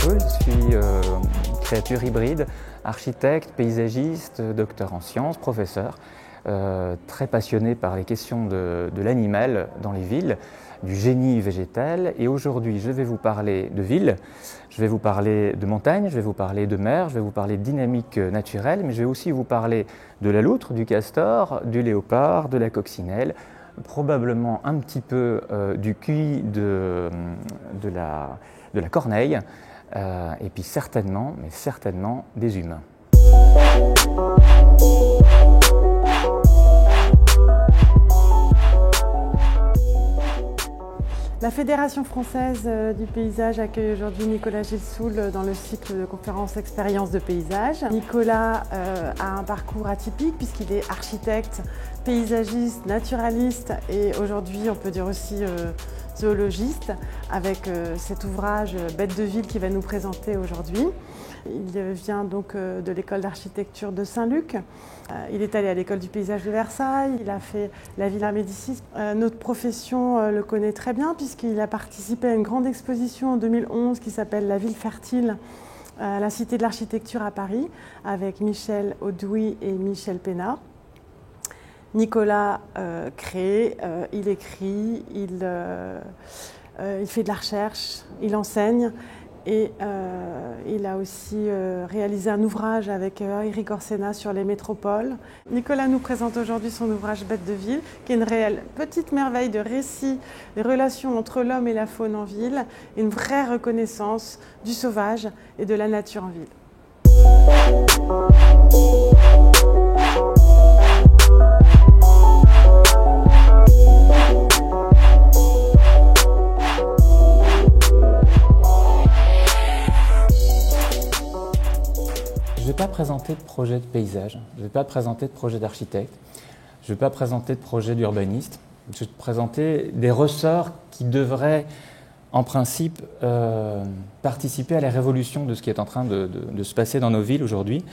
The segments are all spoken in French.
School. Je suis créature hybride, architecte, paysagiste, docteur en sciences, professeur, très passionné par les questions de l'animal dans les villes, du génie végétal. Et aujourd'hui, je vais vous parler de ville, je vais vous parler de montagne, je vais vous parler de mer, je vais vous parler de dynamique naturelle, mais je vais aussi vous parler de la loutre, du castor, du léopard, de la coccinelle, probablement un petit peu du cuy de la corneille, et puis certainement, mais certainement des humains. La Fédération française du paysage accueille aujourd'hui Nicolas Gilsoul dans le cycle de conférences Expériences de paysage. Nicolas a un parcours atypique puisqu'il est architecte, paysagiste, naturaliste et aujourd'hui on peut dire aussi zoologiste avec cet ouvrage Bêtes de ville qu'il va nous présenter aujourd'hui. Il vient donc de l'école d'architecture de Saint-Luc. Il est allé à l'école du paysage de Versailles, il a fait la Villa Médicis. Notre profession le connaît très bien puisqu'il a participé à une grande exposition en 2011 qui s'appelle La Ville fertile à la Cité de l'Architecture à Paris avec Michel Audouy et Michel Pénat. Nicolas crée, il écrit, il fait de la recherche, il enseigne. Et il a aussi réalisé un ouvrage avec Eric Orsena sur les métropoles. Nicolas nous présente aujourd'hui son ouvrage Bêtes de ville, qui est une réelle petite merveille de récit des relations entre l'homme et la faune en ville, et une vraie reconnaissance du sauvage et de la nature en ville. Je ne vais pas présenter de projet de paysage, je ne vais pas présenter de projet d'architecte, je ne vais pas présenter de projet d'urbaniste. Je vais te présenter des ressorts qui devraient, en principe, participer à la révolution de ce qui est en train de se passer dans nos villes aujourd'hui.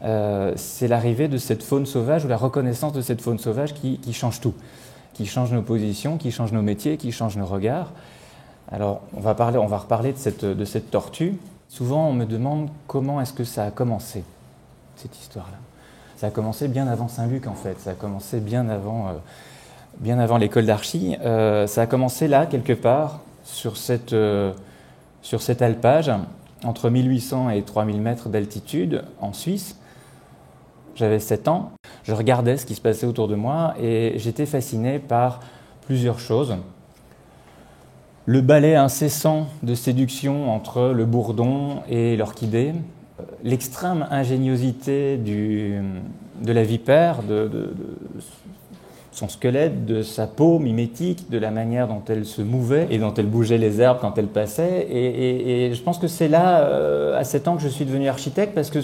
C'est l'arrivée de cette faune sauvage ou la reconnaissance de cette faune sauvage qui change tout, qui change nos positions, qui change nos métiers, qui change nos regards. Alors, on va reparler de cette tortue. Souvent, on me demande comment est-ce que ça a commencé, cette histoire-là. Ça a commencé bien avant Saint-Luc, en fait. Ça a commencé bien avant l'école d'archi. Ça a commencé là, quelque part, sur cet alpage, entre 1800 et 3000 mètres d'altitude, en Suisse. J'avais 7 ans. Je regardais ce qui se passait autour de moi et j'étais fasciné par plusieurs choses. Le ballet incessant de séduction entre le bourdon et l'orchidée, l'extrême ingéniosité de la vipère, de son squelette, de sa peau mimétique, de la manière dont elle se mouvait et dont elle bougeait les herbes quand elle passait. Et je pense que c'est là, à 7 ans, que je suis devenu architecte parce que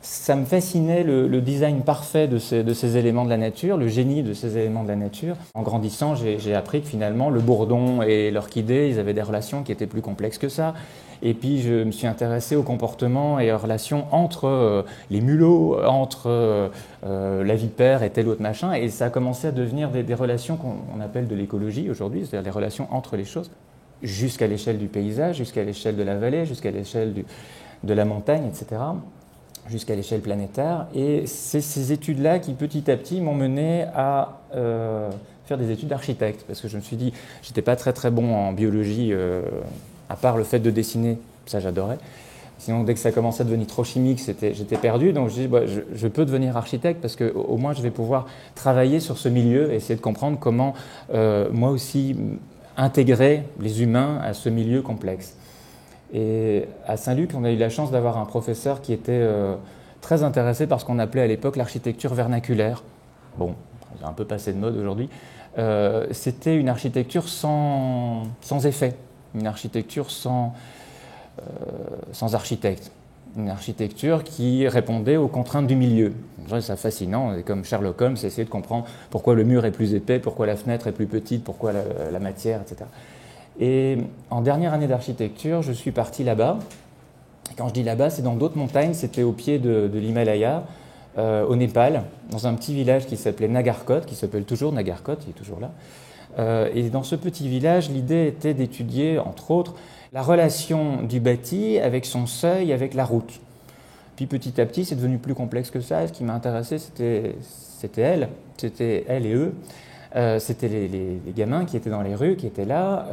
ça me fascinait le design parfait de ces éléments de la nature, le génie de ces éléments de la nature. En grandissant, j'ai appris que finalement, le bourdon et l'orchidée, ils avaient des relations qui étaient plus complexes que ça. Et puis, je me suis intéressé au comportement et aux relations entre les mulots, entre la vipère et tel autre machin. Et ça a commencé à devenir des relations qu'on appelle de l'écologie aujourd'hui, c'est-à-dire les relations entre les choses, jusqu'à l'échelle du paysage, jusqu'à l'échelle de la vallée, jusqu'à l'échelle de la montagne, etc., jusqu'à l'échelle planétaire. Et c'est ces études-là qui, petit à petit, m'ont mené à faire des études d'architecte. Parce que je me suis dit, j'étais pas très très bon en biologie, à part le fait de dessiner, ça j'adorais. Sinon, dès que ça commençait à devenir trop chimique, j'étais perdu. Donc je me suis dit, je peux devenir architecte parce qu'au moins je vais pouvoir travailler sur ce milieu et essayer de comprendre comment, moi aussi, intégrer les humains à ce milieu complexe. Et à Saint-Luc, on a eu la chance d'avoir un professeur qui était très intéressé par ce qu'on appelait à l'époque l'architecture vernaculaire. Bon, c'est un peu passé de mode aujourd'hui. C'était une architecture sans effet, une architecture sans architecte, une architecture qui répondait aux contraintes du milieu. C'est fascinant, et comme Sherlock Holmes, essayer de comprendre pourquoi le mur est plus épais, pourquoi la fenêtre est plus petite, pourquoi la matière, etc. Et en dernière année d'architecture, je suis parti là-bas. Quand je dis là-bas, c'est dans d'autres montagnes, c'était au pied de l'Himalaya, au Népal, dans un petit village qui s'appelait Nagarkot, qui s'appelle toujours Nagarkot, il est toujours là. Et dans ce petit village, l'idée était d'étudier, entre autres, la relation du bâti avec son seuil, avec la route. Puis petit à petit, c'est devenu plus complexe que ça. Ce qui m'a intéressé, c'était elle et eux. C'était les gamins qui étaient dans les rues, qui étaient là,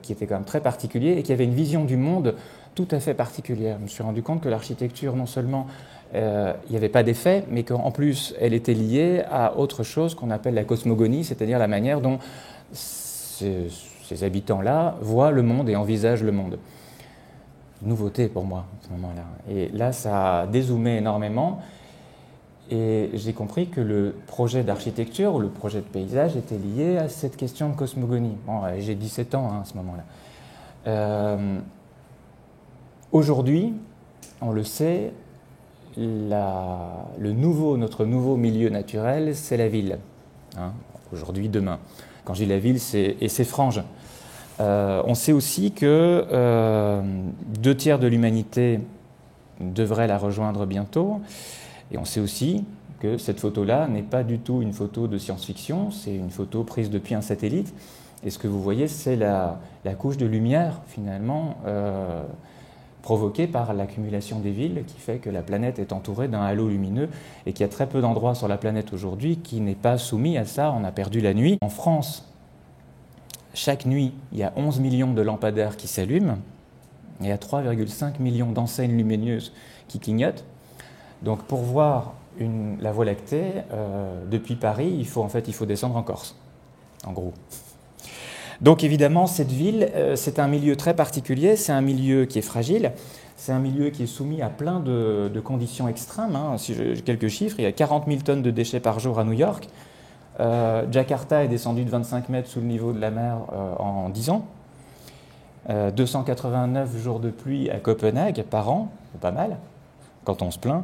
qui étaient quand même très particuliers et qui avaient une vision du monde tout à fait particulière. Je me suis rendu compte que l'architecture, non seulement il n'y avait pas d'effet, mais qu'en plus, elle était liée à autre chose qu'on appelle la cosmogonie, c'est-à-dire la manière dont ces habitants-là voient le monde et envisagent le monde. Nouveauté pour moi, à ce moment-là. Et là, ça a dézoomé énormément. Et j'ai compris que le projet d'architecture ou le projet de paysage était lié à cette question de cosmogonie. Bon, j'ai 17 ans à ce moment-là. Aujourd'hui, on le sait, notre nouveau milieu naturel, c'est la ville. Hein, aujourd'hui, demain. Quand je dis la ville, et ses franges. On sait aussi que 2/3 de l'humanité devrait la rejoindre bientôt. Et on sait aussi que cette photo-là n'est pas du tout une photo de science-fiction, c'est une photo prise depuis un satellite. Et ce que vous voyez, c'est la couche de lumière, finalement, provoquée par l'accumulation des villes, qui fait que la planète est entourée d'un halo lumineux et qu'il y a très peu d'endroits sur la planète aujourd'hui qui n'est pas soumis à ça. On a perdu la nuit. En France, chaque nuit, il y a 11 millions de lampadaires qui s'allument. Il y a 3,5 millions d'enseignes lumineuses qui clignotent. Donc pour voir la Voie lactée, depuis Paris, il faut descendre en Corse, en gros. Donc évidemment, cette ville, c'est un milieu très particulier, c'est un milieu qui est fragile, c'est un milieu qui est soumis à plein de conditions extrêmes. Hein. Si j'ai quelques chiffres, il y a 40 000 tonnes de déchets par jour à New York. Jakarta est descendu de 25 mètres sous le niveau de la mer en 10 ans. 289 jours de pluie à Copenhague par an, c'est pas mal, quand on se plaint.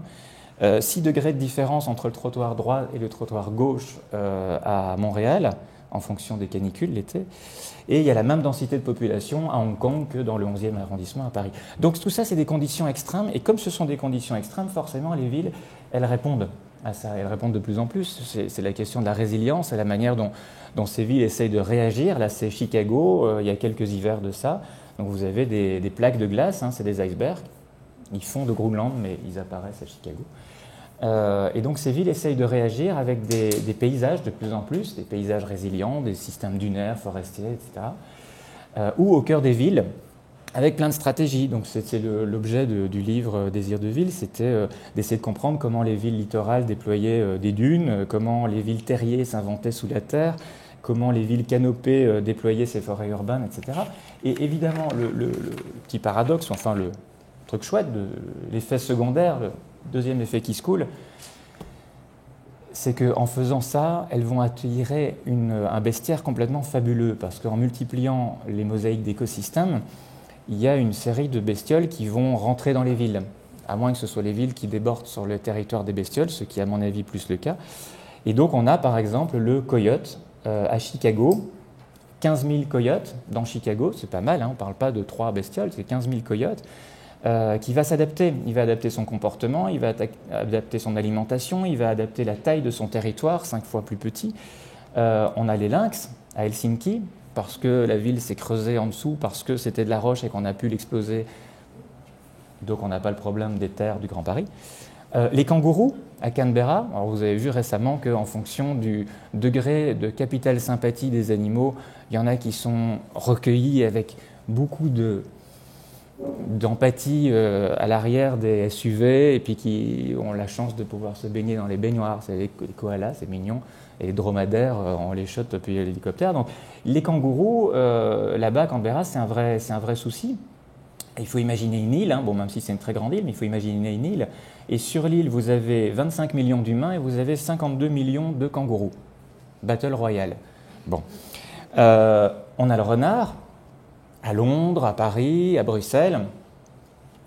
6 degrés de différence entre le trottoir droit et le trottoir gauche à Montréal, en fonction des canicules l'été. Et il y a la même densité de population à Hong Kong que dans le 11e arrondissement à Paris. Donc tout ça, c'est des conditions extrêmes. Et comme ce sont des conditions extrêmes, forcément, les villes, elles répondent à ça. Elles répondent de plus en plus. C'est la question de la résilience et la manière dont ces villes essayent de réagir. Là, c'est Chicago, il y a quelques hivers de ça. Donc vous avez des plaques de glace, hein, c'est des icebergs. Ils font de Groenland, mais ils apparaissent à Chicago. Et donc ces villes essayent de réagir avec des paysages de plus en plus, des paysages résilients, des systèmes dunaires, forestiers, etc. Ou au cœur des villes, avec plein de stratégies. Donc c'était l'objet du livre Désir de ville, c'était d'essayer de comprendre comment les villes littorales déployaient des dunes, comment les villes terriers s'inventaient sous la terre, comment les villes canopées déployaient ces forêts urbaines, etc. Et évidemment, le petit paradoxe, enfin le truc chouette, l'effet secondaire, le deuxième effet qui se coule, c'est qu'en faisant ça, elles vont attirer un bestiaire complètement fabuleux, parce qu'en multipliant les mosaïques d'écosystèmes, il y a une série de bestioles qui vont rentrer dans les villes, à moins que ce soit les villes qui débordent sur le territoire des bestioles, ce qui est à mon avis plus le cas. Et donc on a par exemple le coyote à Chicago, 15 000 coyotes dans Chicago, c'est pas mal, hein, on ne parle pas de 3 bestioles, c'est 15 000 coyotes, qui va s'adapter. Il va adapter son comportement, il va adapter son alimentation, il va adapter la taille de son territoire, 5 fois plus petit. On a les lynx à Helsinki, parce que la ville s'est creusée en dessous, parce que c'était de la roche et qu'on a pu l'exploser. Donc on n'a pas le problème des terres du Grand Paris. Les kangourous à Canberra, alors vous avez vu récemment qu'en fonction du degré de capitale sympathie des animaux, il y en a qui sont recueillis avec beaucoup d'empathie à l'arrière des SUV et puis qui ont la chance de pouvoir se baigner dans les baignoires. C'est les koalas, c'est mignon, et les dromadaires, on les shot depuis l'hélicoptère. Donc les kangourous, là-bas à Canberra, c'est un vrai souci. Il faut imaginer une île, hein, bon, même si c'est une très grande île, mais il faut imaginer une île. Et sur l'île, vous avez 25 millions d'humains et vous avez 52 millions de kangourous. Battle Royale. Bon. On a le renard, à Londres, à Paris, à Bruxelles.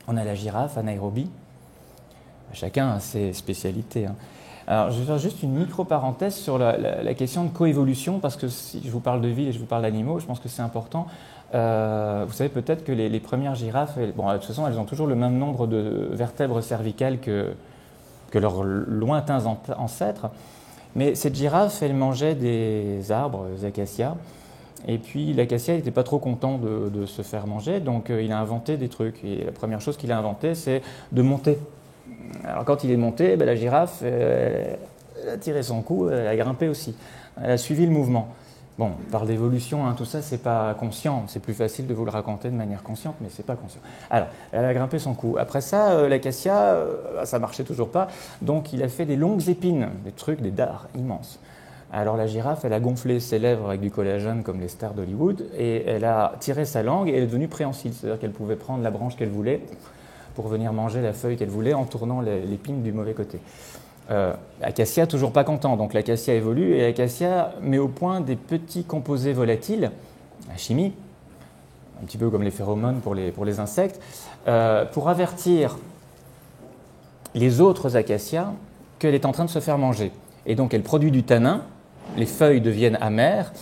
On a la girafe à Nairobi. Chacun a ses spécialités. Hein. Alors, je vais faire juste une micro-parenthèse sur la question de coévolution, parce que si je vous parle de ville et je vous parle d'animaux, je pense que c'est important. Vous savez peut-être que les premières girafes, bon, de toute façon, elles ont toujours le même nombre de vertèbres cervicales que leurs lointains ancêtres. Mais cette girafe, elle mangeait des arbres, des acacias, et puis l'acacia n'était pas trop content de se faire manger, donc il a inventé des trucs. Et la première chose qu'il a inventé, c'est de monter. Alors quand il est monté, la girafe, elle a tiré son cou, elle a grimpé aussi. Elle a suivi le mouvement. Bon, par l'évolution, tout ça, c'est pas conscient. C'est plus facile de vous le raconter de manière consciente, mais c'est pas conscient. Alors, elle a grimpé son cou. Après ça, l'acacia, ça marchait toujours pas. Donc, il a fait des longues épines, des trucs, des dards immenses. Alors, la girafe, elle a gonflé ses lèvres avec du collagène comme les stars d'Hollywood, et elle a tiré sa langue et elle est devenue préhensile. C'est-à-dire qu'elle pouvait prendre la branche qu'elle voulait pour venir manger la feuille qu'elle voulait en tournant l'épine du mauvais côté. Acacia, toujours pas content, donc l'acacia évolue et l'acacia met au point des petits composés volatiles, la chimie, un petit peu comme les phéromones pour les insectes, pour avertir les autres acacias qu'elle est en train de se faire manger. Et donc elle produit du tanin, les feuilles deviennent amères.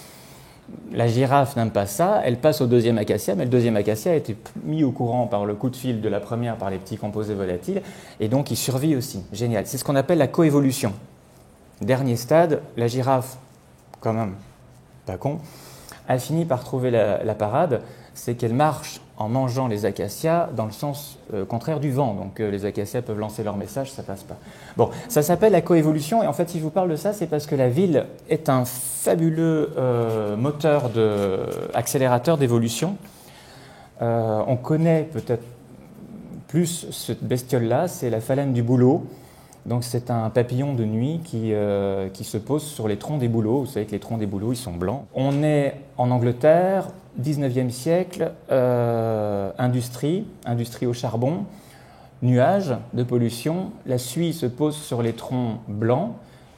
La girafe n'aime pas ça, elle passe au deuxième acacia, mais le deuxième acacia a été mis au courant par le coup de fil de la première par les petits composés volatiles, et donc il survit aussi. Génial. C'est ce qu'on appelle la coévolution. Dernier stade, la girafe, quand même, pas con, a fini par trouver la parade, c'est qu'elle marche en mangeant les acacias dans le sens contraire du vent. Donc les acacias peuvent lancer leur message, ça passe pas. Bon, ça s'appelle la coévolution, et en fait, si je vous parle de ça, c'est parce que la ville est un fabuleux accélérateur d'évolution. On connaît peut-être plus cette bestiole-là, c'est la phalène du bouleau. Donc c'est un papillon de nuit qui se pose sur les troncs des bouleaux. Vous savez que les troncs des bouleaux, ils sont blancs. On est en Angleterre, 19e siècle, industrie au charbon, nuages de pollution. La suie se pose sur les troncs blancs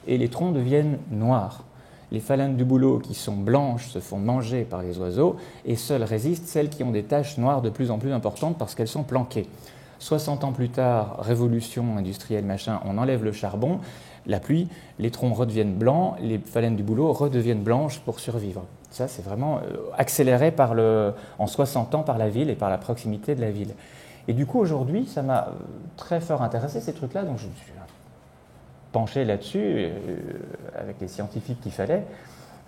et les troncs deviennent noirs. Les phalènes du bouleau qui sont blanches se font manger par les oiseaux et seules résistent celles qui ont des taches noires de plus en plus importantes parce qu'elles sont planquées. 60 ans plus tard, révolution industrielle, machin, on enlève le charbon, la pluie, les troncs redeviennent blancs, les phalènes du bouleau redeviennent blanches pour survivre. Ça, c'est vraiment accéléré en 60 ans par la ville et par la proximité de la ville. Et du coup, aujourd'hui, ça m'a très fort intéressé, ces trucs-là, donc je me suis penché là-dessus, avec les scientifiques qu'il fallait.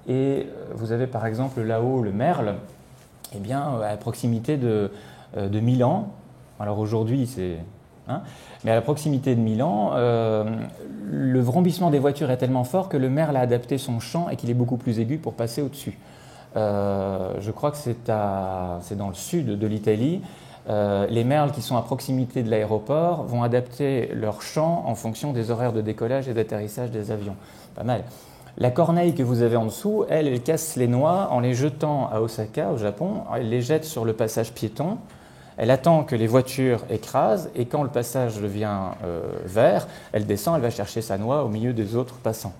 Et vous avez par exemple là-haut le merle, eh bien, à proximité de Milan. Alors aujourd'hui, c'est... mais à la proximité de Milan, le vrombissement des voitures est tellement fort que le merle a adapté son chant et qu'il est beaucoup plus aigu pour passer au-dessus. Je crois que c'est dans le sud de l'Italie. Les merles qui sont à proximité de l'aéroport vont adapter leur chant en fonction des horaires de décollage et d'atterrissage des avions. Pas mal. La corneille que vous avez en dessous, elle casse les noix en les jetant à Osaka, au Japon. Elle les jette sur le passage piéton. Elle attend que les voitures écrasent et quand le passage devient vert, elle descend, elle va chercher sa noix au milieu des autres passants.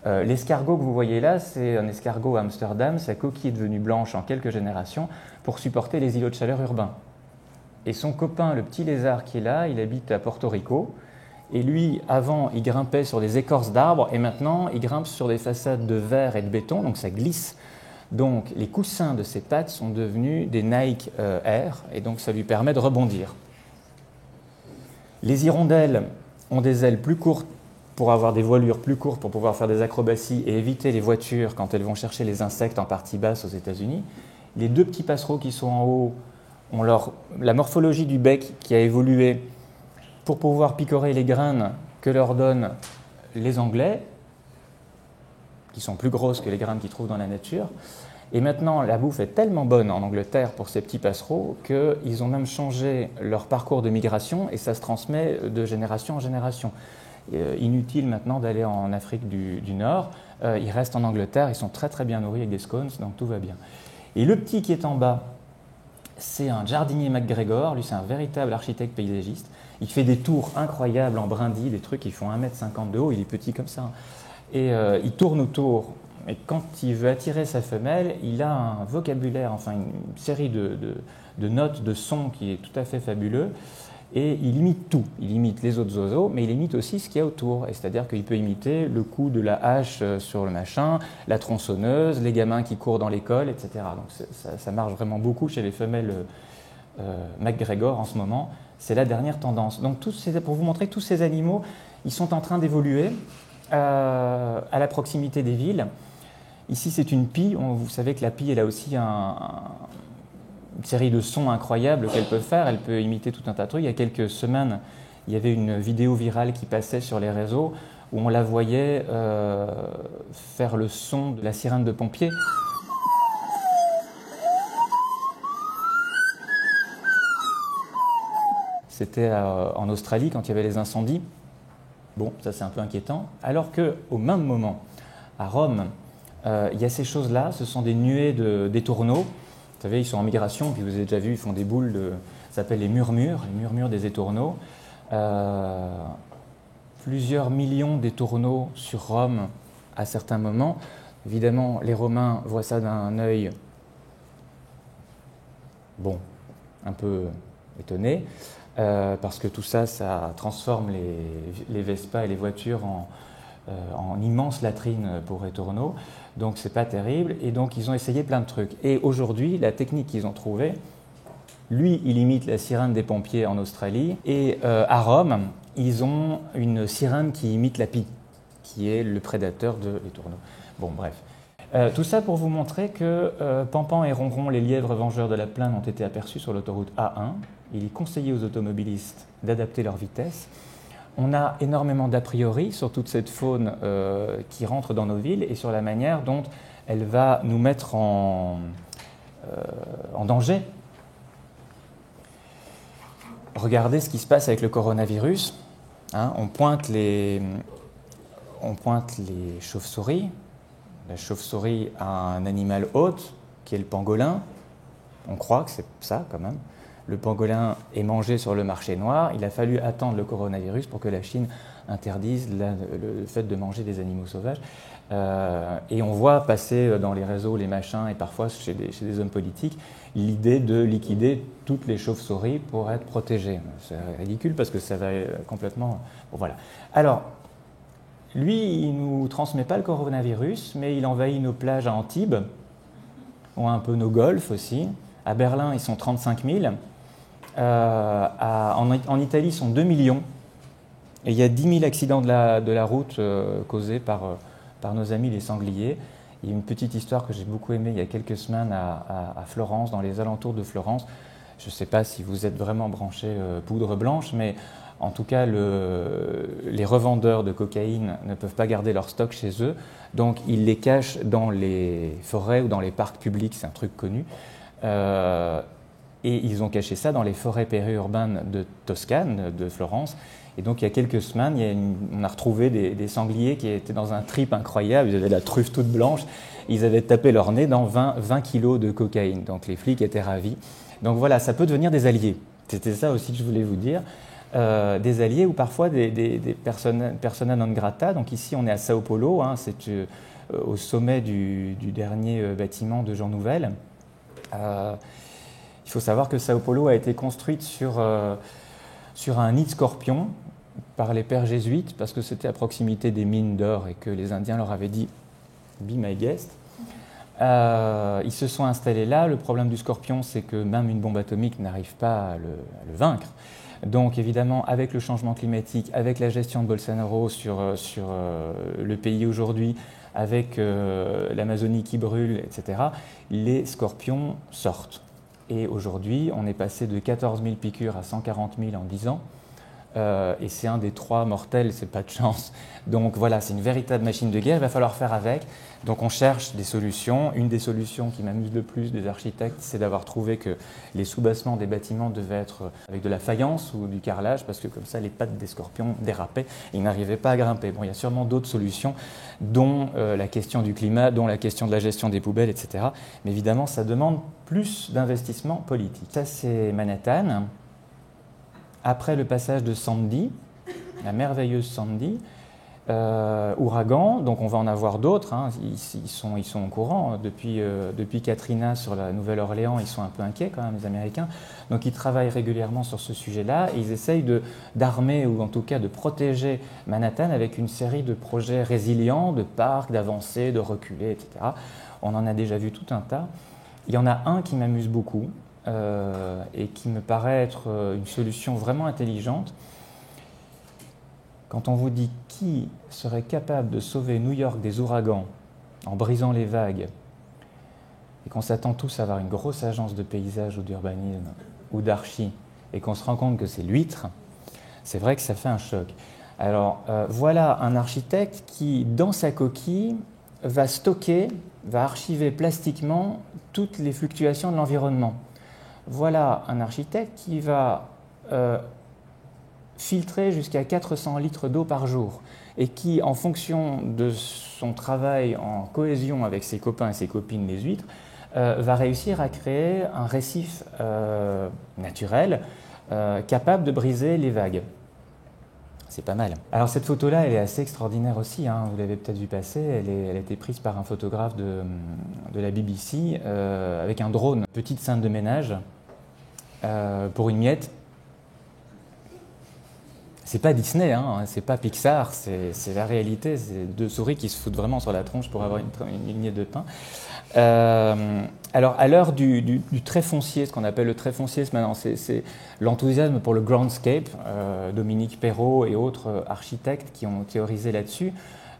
L'escargot que vous voyez là, c'est un escargot à Amsterdam. Sa coquille est devenue blanche en quelques générations pour supporter les îlots de chaleur urbains. Et son copain, le petit lézard qui est là, il habite à Porto Rico. Et lui, avant, il grimpait sur des écorces d'arbres et maintenant, il grimpe sur des façades de verre et de béton, donc ça glisse. Donc les coussins de ses pattes sont devenus des Nike Air et donc ça lui permet de rebondir. Les hirondelles ont des ailes plus courtes pour avoir des voilures plus courtes pour pouvoir faire des acrobaties et éviter les voitures quand elles vont chercher les insectes en partie basse aux États-Unis. Les deux petits passereaux qui sont en haut ont la morphologie du bec qui a évolué pour pouvoir picorer les graines que leur donnent les Anglais, qui sont plus grosses que les graines qu'ils trouvent dans la nature. Et maintenant, la bouffe est tellement bonne en Angleterre pour ces petits passereaux qu'ils ont même changé leur parcours de migration et ça se transmet de génération en génération. Inutile maintenant d'aller en Afrique du Nord. Ils restent en Angleterre, ils sont très très bien nourris avec des scones, donc tout va bien. Et le petit qui est en bas, c'est un jardinier MacGregor. Lui, c'est un véritable architecte paysagiste. Il fait des tours incroyables en brindilles, des trucs qui font 1,50 m de haut. Il est petit comme ça. Et il tourne autour. Et quand il veut attirer sa femelle, il a un vocabulaire, enfin une série de notes, de sons qui est tout à fait fabuleux. Et il imite tout. Il imite les autres oiseaux, mais il imite aussi ce qu'il y a autour. C'est-à-dire qu'il peut imiter le coup de la hache sur le machin, la tronçonneuse, les gamins qui courent dans l'école, etc. Donc ça marche vraiment beaucoup chez les femelles MacGregor en ce moment. C'est la dernière tendance. Donc pour vous montrer que tous ces animaux, ils sont en train d'évoluer. à la proximité des villes. Ici, c'est une pie. Vous savez que la pie, elle a aussi une série de sons incroyables qu'elle peut faire. Elle peut imiter tout un tas de trucs. Il y a quelques semaines, il y avait une vidéo virale qui passait sur les réseaux où on la voyait faire le son de la sirène de pompiers. C'était en Australie quand il y avait les incendies. Bon, ça c'est un peu inquiétant. Alors qu'au même moment, à Rome, il y a ces choses-là, ce sont des nuées d'étourneaux. Vous savez, ils sont en migration, puis vous avez déjà vu, ils font des boules, ça s'appelle les murmures des étourneaux. Plusieurs millions d'étourneaux sur Rome à certains moments. Évidemment, les Romains voient ça d'un œil, bon, un peu étonné. Parce que tout ça, ça transforme les Vespa et les voitures en immenses latrines pour étourneaux. Donc c'est pas terrible. Et donc ils ont essayé plein de trucs. Et aujourd'hui, la technique qu'ils ont trouvée, lui, il imite la sirène des pompiers en Australie. Et à Rome, ils ont une sirène qui imite la pie, qui est le prédateur de l'étourneau. Bon, bref. Tout ça pour vous montrer que Pampan et Ronron, les lièvres vengeurs de la plaine, ont été aperçus sur l'autoroute A1. Il est conseillé aux automobilistes d'adapter leur vitesse. On a énormément d'a priori sur toute cette faune qui rentre dans nos villes et sur la manière dont elle va nous mettre en danger. Regardez ce qui se passe avec le coronavirus. Hein, on pointe les chauves-souris. La chauve-souris a un animal hôte qui est le pangolin. On croit que c'est ça quand même. Le pangolin est mangé sur le marché noir. Il a fallu attendre le coronavirus pour que la Chine interdise le fait de manger des animaux sauvages. Et on voit passer dans les réseaux, les machins, et parfois chez des hommes politiques, l'idée de liquider toutes les chauves-souris pour être protégées. C'est ridicule parce que ça va complètement... Bon, voilà. Alors, lui, il ne nous transmet pas le coronavirus, mais il envahit nos plages à Antibes, ou un peu nos golfs aussi. À Berlin, ils sont 35 000. En Italie, ils sont 2 millions. Et il y a 10 000 accidents de la route causés par nos amis les sangliers. Il y a une petite histoire que j'ai beaucoup aimée il y a quelques semaines à Florence, dans les alentours de Florence. Je ne sais pas si vous êtes vraiment branché poudre blanche, mais en tout cas, les revendeurs de cocaïne ne peuvent pas garder leur stock chez eux. Donc, ils les cachent dans les forêts ou dans les parcs publics, c'est un truc connu. Et ils ont caché ça dans les forêts périurbaines de Toscane, de Florence. Et donc, il y a quelques semaines, on a retrouvé des sangliers qui étaient dans un trip incroyable. Ils avaient la truffe toute blanche. Ils avaient tapé leur nez dans 20 kilos de cocaïne. Donc, les flics étaient ravis. Donc, voilà, ça peut devenir des alliés. C'était ça aussi que je voulais vous dire. Des alliés ou parfois des persona non grata. Donc, ici, on est à Sao Paulo. Hein, c'est au sommet du dernier bâtiment de Jean Nouvel. Il faut savoir que Sao Paulo a été construite sur un nid de scorpions par les pères jésuites parce que c'était à proximité des mines d'or et que les Indiens leur avaient dit « Be my guest ». Ils se sont installés là. Le problème du scorpion, c'est que même une bombe atomique n'arrive pas à le vaincre. Donc évidemment, avec le changement climatique, avec la gestion de Bolsonaro sur le pays aujourd'hui, avec l'Amazonie qui brûle, etc., les scorpions sortent. Et aujourd'hui, on est passé de 14 000 piqûres à 140 000 en 10 ans. Et c'est un des 3 mortels, c'est pas de chance. Donc voilà, c'est une véritable machine de guerre, il va falloir faire avec. Donc on cherche des solutions. Une des solutions qui m'amuse le plus des architectes, c'est d'avoir trouvé que les soubassements des bâtiments devaient être avec de la faïence ou du carrelage, parce que comme ça, les pattes des scorpions dérapaient, ils n'arrivaient pas à grimper. Bon, il y a sûrement d'autres solutions, dont la question du climat, dont la question de la gestion des poubelles, etc. Mais évidemment, ça demande plus d'investissement politique. Ça, c'est Manhattan. Après le passage de Sandy, la merveilleuse Sandy, ouragan, donc on va en avoir d'autres, hein, ils sont au courant, depuis Katrina sur la Nouvelle-Orléans, ils sont un peu inquiets quand même, les Américains, donc ils travaillent régulièrement sur ce sujet-là, et ils essayent d'armer, ou en tout cas de protéger Manhattan avec une série de projets résilients, de parcs, d'avancer, de reculer, etc. On en a déjà vu tout un tas. Il y en a un qui m'amuse beaucoup, et qui me paraît être une solution vraiment intelligente. Quand on vous dit qui serait capable de sauver New York des ouragans en brisant les vagues, et qu'on s'attend tous à avoir une grosse agence de paysage ou d'urbanisme ou d'archi, et qu'on se rend compte que c'est l'huître, c'est vrai que ça fait un choc. Alors voilà un architecte qui, dans sa coquille, va stocker, va archiver plastiquement toutes les fluctuations de l'environnement. Voilà un architecte qui va filtrer jusqu'à 400 litres d'eau par jour et qui, en fonction de son travail en cohésion avec ses copains et ses copines les huîtres, va réussir à créer un récif naturel capable de briser les vagues. C'est pas mal. Alors cette photo-là, elle est assez extraordinaire aussi, hein, vous l'avez peut-être vu passer, elle a été prise par un photographe de la BBC avec un drone, petite scène de ménage pour une miette. C'est pas Disney, hein, c'est pas Pixar, c'est la réalité, c'est deux souris qui se foutent vraiment sur la tronche pour avoir une miette de pain. Alors, à l'heure du trait foncier, ce qu'on appelle le trait foncier, maintenant, c'est l'enthousiasme pour le groundscape. Dominique Perrault et autres architectes qui ont théorisé là-dessus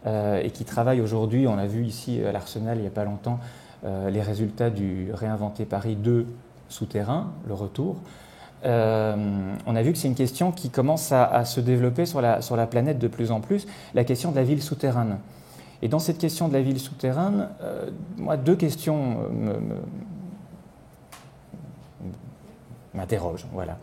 et qui travaillent aujourd'hui. On a vu ici à l'Arsenal, il n'y a pas longtemps, les résultats du Réinventer Paris 2 souterrain, le retour. On a vu que c'est une question qui commence à se développer sur la planète de plus en plus, la question de la ville souterraine. Et dans cette question de la ville souterraine, moi, deux questions m'interrogent, voilà,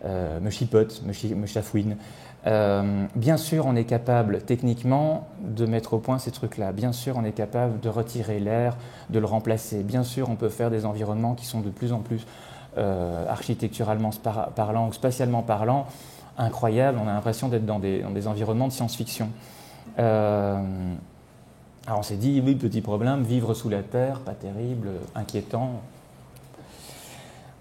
me chipotent, me chafouinent. Bien sûr, on est capable techniquement de mettre au point ces trucs-là. Bien sûr, on est capable de retirer l'air, de le remplacer. Bien sûr, on peut faire des environnements qui sont de plus en plus architecturalement parlant ou spatialement parlant incroyables. On a l'impression d'être dans des environnements de science-fiction. Alors on s'est dit, oui, petit problème, vivre sous la terre, pas terrible, inquiétant.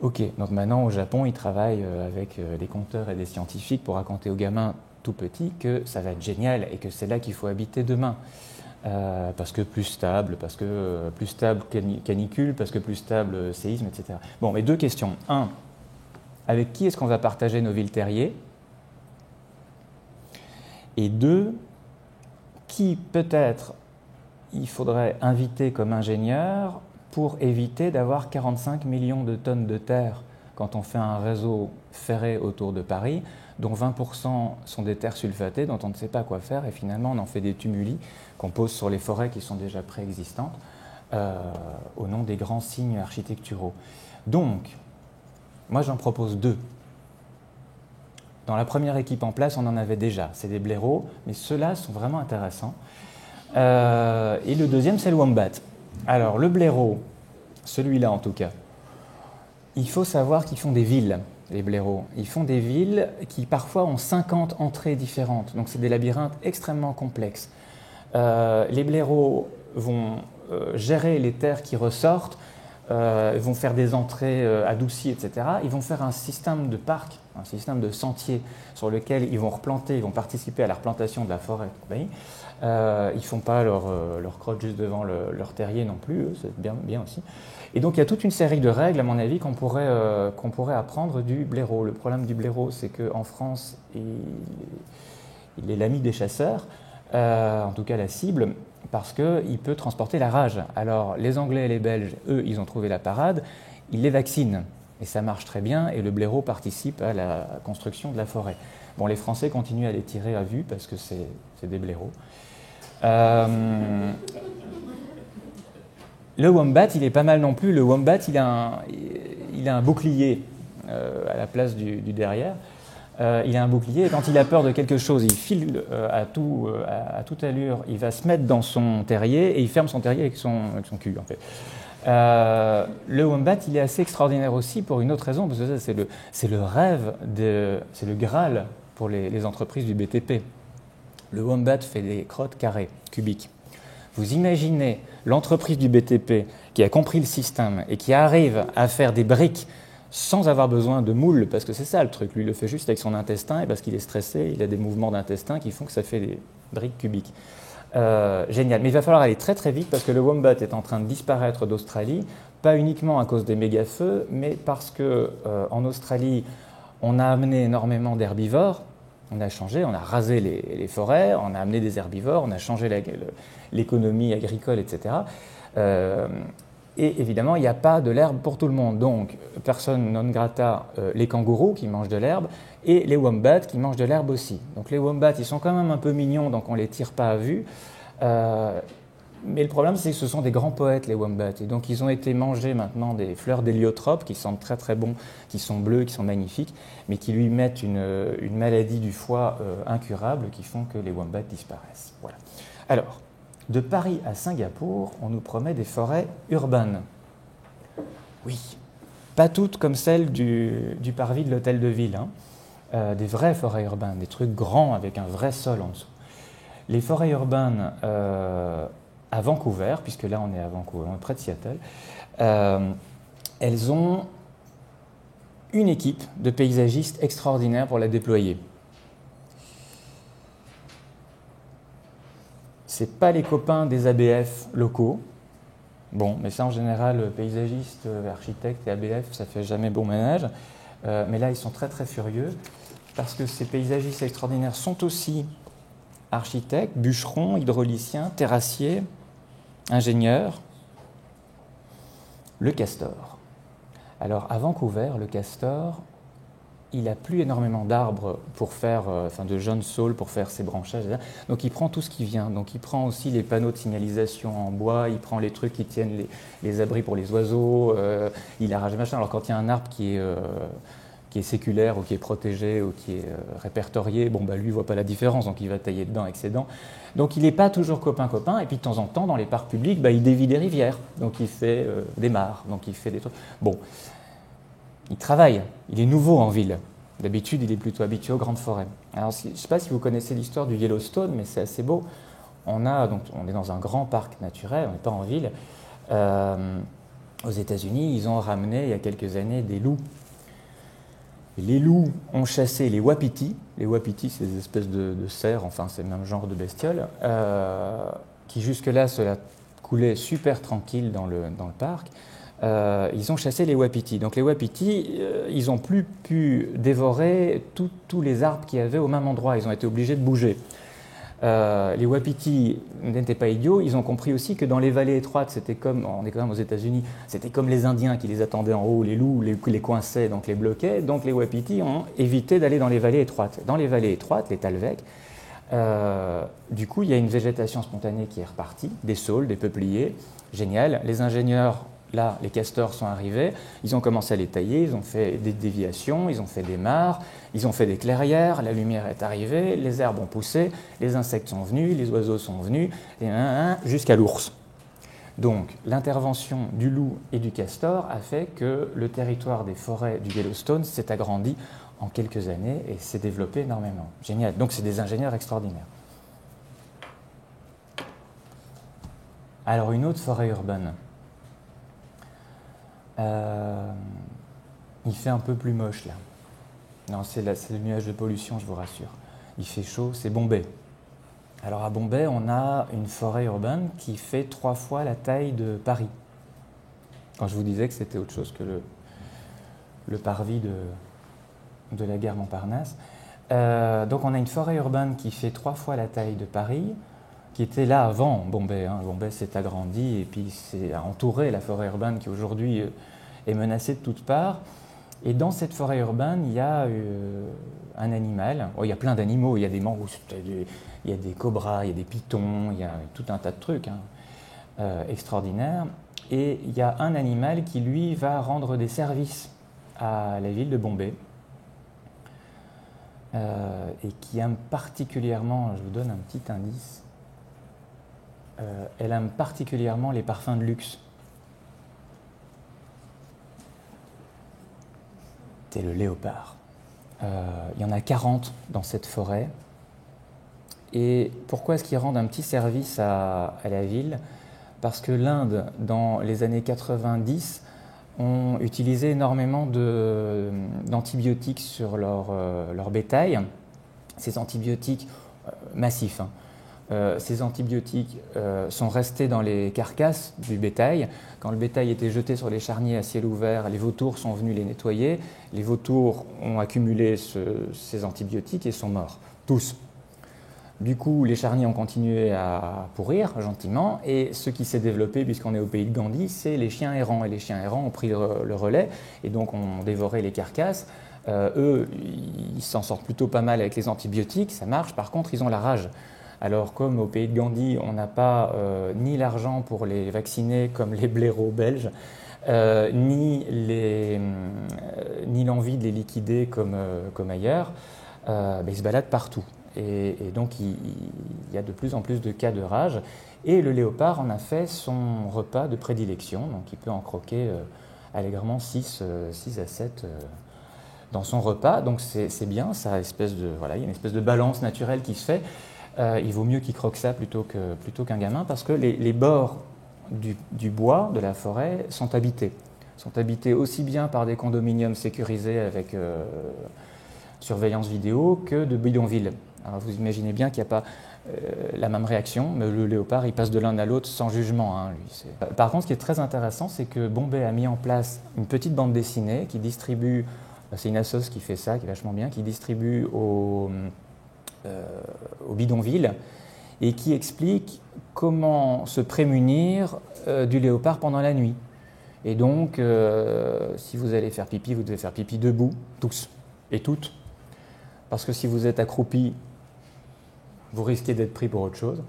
Ok, donc maintenant au Japon, ils travaillent avec des conteurs et des scientifiques pour raconter aux gamins tout petits que ça va être génial et que c'est là qu'il faut habiter demain. Parce que plus stable canicule, parce que plus stable séisme, etc. Bon, mais deux questions. Un, avec qui est-ce qu'on va partager nos villes terriers? Et deux, qui peut-être il faudrait inviter comme ingénieur pour éviter d'avoir 45 millions de tonnes de terre quand on fait un réseau ferré autour de Paris, dont 20% sont des terres sulfatées dont on ne sait pas quoi faire et finalement on en fait des tumuli qu'on pose sur les forêts qui sont déjà préexistantes au nom des grands signes architecturaux. Donc, moi j'en propose deux. Dans la première équipe en place, on en avait déjà, c'est des blaireaux, mais ceux-là sont vraiment intéressants. Et le deuxième, c'est le wombat. Alors, le blaireau, celui-là en tout cas, il faut savoir qu'ils font des villes, les blaireaux. Ils font des villes qui parfois ont 50 entrées différentes, donc c'est des labyrinthes extrêmement complexes. Les blaireaux vont gérer les terres qui ressortent, vont faire des entrées adoucies, etc. Ils vont faire un système de parc, un système de sentiers sur lequel ils vont replanter, ils vont participer à la replantation de la forêt. Ils ne font pas leur crotte juste devant leur terrier non plus, c'est bien aussi. Et donc il y a toute une série de règles, à mon avis, qu'on pourrait apprendre du blaireau. Le problème du blaireau, c'est qu'en France, il est l'ami des chasseurs, en tout cas la cible, parce qu'il peut transporter la rage. Alors les Anglais et les Belges, eux, ils ont trouvé la parade, ils les vaccinent. Et ça marche très bien, et le blaireau participe à la construction de la forêt. Bon, les Français continuent à les tirer à vue, parce que c'est des blaireaux. Le wombat, il est pas mal non plus. Le wombat, il a un bouclier à la place du derrière. Il a un bouclier et quand il a peur de quelque chose, il file à toute allure, il va se mettre dans son terrier et il ferme son terrier avec son cul, en fait. Le wombat, il est assez extraordinaire aussi pour une autre raison, parce que ça, c'est le rêve, c'est le Graal pour les entreprises du BTP. Le wombat fait des crottes carrées, cubiques. Vous imaginez l'entreprise du BTP qui a compris le système et qui arrive à faire des briques sans avoir besoin de moule, parce que c'est ça le truc, lui il le fait juste avec son intestin, et parce qu'il est stressé, il a des mouvements d'intestin qui font que ça fait des briques cubiques. Génial, mais il va falloir aller très très vite parce que le wombat est en train de disparaître d'Australie, pas uniquement à cause des méga-feux, mais parce qu'en Australie, on a amené énormément d'herbivores, On a changé, on a rasé les forêts, on a amené des herbivores, on a changé l'économie agricole, etc. Et évidemment, il n'y a pas de l'herbe pour tout le monde. Donc, personne non grata, les kangourous qui mangent de l'herbe et les wombats qui mangent de l'herbe aussi. Donc, les wombats, ils sont quand même un peu mignons, donc on ne les tire pas à vue. Mais le problème, c'est que ce sont des grands poètes, les wombats. Et donc, ils ont été mangés maintenant des fleurs d'héliotropes qui sentent très très bon, qui sont bleues, qui sont magnifiques, mais qui lui mettent une maladie du foie incurable qui font que les wombats disparaissent. Voilà. Alors, de Paris à Singapour, on nous promet des forêts urbaines. Oui, pas toutes comme celles du parvis de l'hôtel de ville, hein. Des vraies forêts urbaines, des trucs grands avec un vrai sol en dessous. Les forêts urbaines à Vancouver, puisque là on est à Vancouver, on est près de Seattle, elles ont une équipe de paysagistes extraordinaires pour la déployer. Ce n'est pas les copains des ABF locaux. Bon, mais ça en général, paysagistes, architectes et ABF, ça ne fait jamais bon ménage. Mais là, ils sont très très furieux parce que ces paysagistes extraordinaires sont aussi architectes, bûcherons, hydrauliciens, terrassiers, ingénieurs. Le castor. Alors à Vancouver, le castor, il n'a plus énormément d'arbres pour faire, de jeunes saules pour faire ses branchages. Donc il prend tout ce qui vient. Donc il prend aussi les panneaux de signalisation en bois, il prend les trucs qui tiennent les abris pour les oiseaux, il arrache machin. Alors quand il y a un arbre qui est séculaire ou qui est protégé ou qui est répertorié, bon bah lui il voit pas la différence, donc il va tailler dedans avec ses dents. Donc il n'est pas toujours copain-copain, et puis de temps en temps dans les parcs publics, bah, il dévie des rivières, donc il fait des mares, donc il fait des trucs. Bon. Il travaille, il est nouveau en ville. D'habitude, il est plutôt habitué aux grandes forêts. Alors, je ne sais pas si vous connaissez l'histoire du Yellowstone, mais c'est assez beau. On est dans un grand parc naturel, on n'est pas en ville. Aux États-Unis, ils ont ramené il y a quelques années des loups. Et les loups ont chassé les wapitis. Les wapitis, c'est des espèces de cerfs, enfin c'est le même genre de bestioles, qui jusque-là se coulaient super tranquilles dans le parc. Ils ont chassé les wapitis. Donc les wapitis, ils n'ont plus pu dévorer tous les arbres qu'il y avait au même endroit. Ils ont été obligés de bouger. Les wapitis n'étaient pas idiots. Ils ont compris aussi que dans les vallées étroites, c'était comme, on est quand même aux États-Unis, c'était comme les Indiens qui les attendaient en haut. Les loups les coinçaient, donc les bloquaient. Donc les wapitis ont évité d'aller dans les vallées étroites. Dans les vallées étroites, les Talwek, du coup, il y a une végétation spontanée qui est repartie, des saules, des peupliers. Génial. Les ingénieurs, là, les castors sont arrivés, ils ont commencé à les tailler, ils ont fait des déviations, ils ont fait des mares, ils ont fait des clairières, la lumière est arrivée, les herbes ont poussé, les insectes sont venus, les oiseaux sont venus, jusqu'à l'ours. Donc, l'intervention du loup et du castor a fait que le territoire des forêts du Yellowstone s'est agrandi en quelques années et s'est développé énormément. Génial. Donc, c'est des ingénieurs extraordinaires. Alors, une autre forêt urbaine. Il fait un peu plus moche là. Non, c'est le nuage de pollution, je vous rassure. Il fait chaud, c'est Bombay. Alors à Bombay, on a une forêt urbaine qui fait 3 fois la taille de Paris. Quand je vous disais que c'était autre chose que le parvis de la gare Montparnasse. Donc on a une forêt urbaine qui fait 3 fois la taille de Paris, qui était là avant Bombay. Bombay s'est agrandi et puis s'est entouré la forêt urbaine qui aujourd'hui est menacée de toutes parts. Et dans cette forêt urbaine, il y a un animal. Il y a plein d'animaux. Il y a des mangoustes, il y a des cobras, il y a des pythons, il y a tout un tas de trucs extraordinaires. Et il y a un animal qui, lui, va rendre des services à la ville de Bombay. Et qui aime particulièrement, je vous donne un petit indice, elle aime particulièrement les parfums de luxe. C'est le léopard. Il y en a 40 dans cette forêt. Et pourquoi est-ce qu'ils rendent un petit service à la ville? Parce que l'Inde, dans les années 90, ont utilisé énormément d'antibiotiques sur leur bétail. Ces antibiotiques massifs, ces antibiotiques sont restés dans les carcasses du bétail. Quand le bétail était jeté sur les charniers à ciel ouvert, les vautours sont venus les nettoyer. Les vautours ont accumulé ces antibiotiques et sont morts, tous. Du coup, les charniers ont continué à pourrir gentiment, et ce qui s'est développé, puisqu'on est au pays de Gandhi, c'est les chiens errants. Et les chiens errants ont pris le relais, et donc ont dévoré les carcasses. Eux, ils s'en sortent plutôt pas mal avec les antibiotiques, ça marche. Par contre, ils ont la rage. Alors, comme au pays de Gandhi, on n'a pas ni l'argent pour les vacciner comme les blaireaux belges, ni l'envie de les liquider comme ailleurs, ils se baladent partout. Et donc, il y a de plus en plus de cas de rage. Et le léopard en a fait son repas de prédilection. Donc, il peut en croquer allègrement 6 à 7 dans son repas. Donc, c'est bien. Ça, il y a une espèce de balance naturelle qui se fait. Il vaut mieux qu'il croque ça plutôt qu'un gamin, parce que les bords du bois, de la forêt, sont habités. Sont habités aussi bien par des condominiums sécurisés avec surveillance vidéo que de bidonvilles. Alors vous imaginez bien qu'il n'y a pas la même réaction, mais le léopard, il passe de l'un à l'autre sans jugement. Lui. Par contre, ce qui est très intéressant, c'est que Bombay a mis en place une petite bande dessinée qui distribue, c'est une assoce qui fait ça, qui est vachement bien, qui distribue aux bidonvilles et qui explique comment se prémunir du léopard pendant la nuit. Et donc, si vous allez faire pipi, vous devez faire pipi debout, tous et toutes, parce que si vous êtes accroupi, vous risquez d'être pris pour autre chose.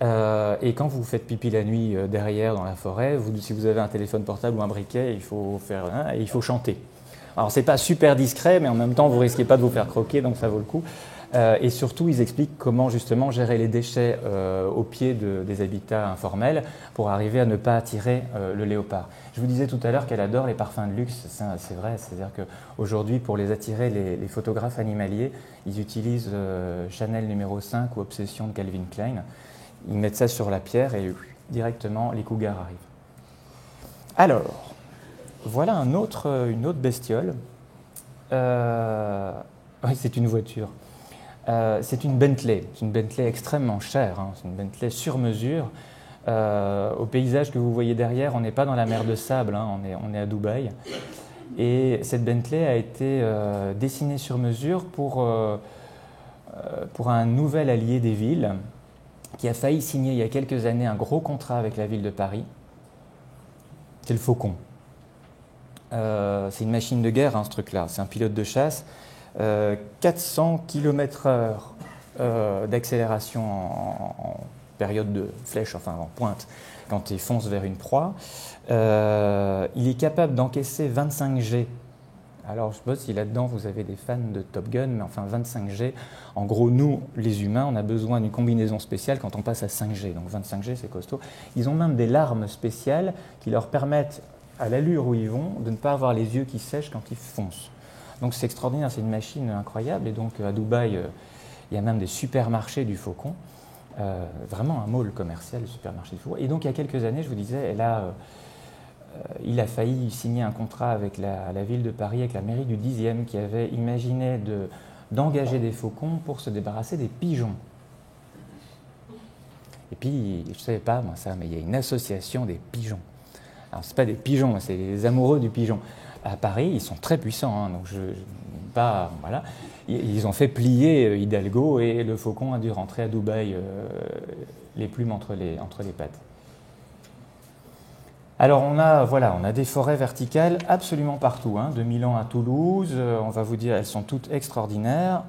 Et quand vous faites pipi la nuit derrière dans la forêt, si vous avez un téléphone portable ou un briquet, il faut chanter. Alors c'est pas super discret, mais en même temps vous risquez pas de vous faire croquer, donc ça vaut le coup. Et surtout, ils expliquent comment justement gérer les déchets au pied des habitats informels pour arriver à ne pas attirer le léopard. Je vous disais tout à l'heure qu'elle adore les parfums de luxe, c'est vrai, c'est-à-dire qu'aujourd'hui, pour les attirer, les photographes animaliers, ils utilisent Chanel numéro 5 ou Obsession de Calvin Klein. Ils mettent ça sur la pierre et directement, les cougars arrivent. Alors, voilà une autre bestiole. Oui, c'est une voiture. C'est une Bentley extrêmement chère, c'est une Bentley sur mesure. Au paysage que vous voyez derrière, on n'est pas dans la mer de sable, on est à Dubaï. Et cette Bentley a été dessinée sur mesure pour un nouvel allié des villes qui a failli signer il y a quelques années un gros contrat avec la ville de Paris. C'est le Faucon. C'est une machine de guerre, ce truc-là. C'est un pilote de chasse. 400 km/h d'accélération en période de flèche, enfin en pointe, quand il fonce vers une proie. Il est capable d'encaisser 25 G. Alors je ne sais pas si là-dedans vous avez des fans de Top Gun, mais enfin 25 G. En gros, nous, les humains, on a besoin d'une combinaison spéciale quand on passe à 5 G. Donc 25 G, c'est costaud. Ils ont même des larmes spéciales qui leur permettent, à l'allure où ils vont, de ne pas avoir les yeux qui sèchent quand ils foncent. Donc c'est extraordinaire, c'est une machine incroyable. Et donc à Dubaï, il y a même des supermarchés du Faucon. Vraiment un mall commercial, le supermarché du Faucon. Et donc il y a quelques années, je vous disais, il a failli signer un contrat avec la ville de Paris, avec la mairie du 10e, qui avait imaginé d'engager des faucons pour se débarrasser des pigeons. Et puis, je ne savais pas moi ça, mais il y a une association des pigeons. Alors ce n'est pas des pigeons, c'est les amoureux du pigeon. À Paris, ils sont très puissants, donc voilà. Ils ont fait plier Hidalgo et le Faucon a dû rentrer à Dubaï les plumes entre les pattes. Alors on a des forêts verticales absolument partout, de Milan à Toulouse, on va vous dire elles sont toutes extraordinaires.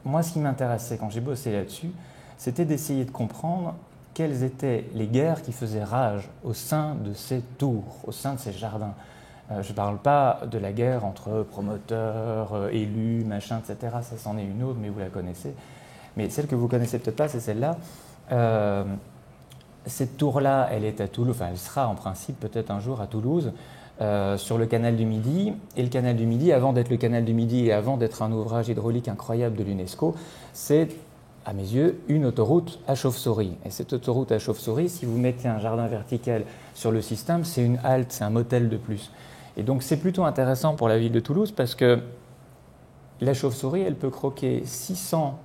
Moi ce qui m'intéressait quand j'ai bossé là-dessus, c'était d'essayer de comprendre quelles étaient les guerres qui faisaient rage au sein de ces tours, au sein de ces jardins. Je ne parle pas de la guerre entre promoteurs, élus, machin, etc. Ça, c'en est une autre, mais vous la connaissez. Mais celle que vous ne connaissez peut-être pas, c'est celle-là. Cette tour-là, elle est à Toulouse, enfin elle sera en principe peut-être un jour à Toulouse, sur le canal du Midi. Et le canal du Midi, avant d'être le canal du Midi et avant d'être un ouvrage hydraulique incroyable de l'UNESCO, c'est, à mes yeux, une autoroute à chauve-souris. Et cette autoroute à chauve-souris, si vous mettez un jardin vertical sur le système, c'est une halte, c'est un motel de plus. Et donc c'est plutôt intéressant pour la ville de Toulouse parce que la chauve-souris, elle peut croquer 600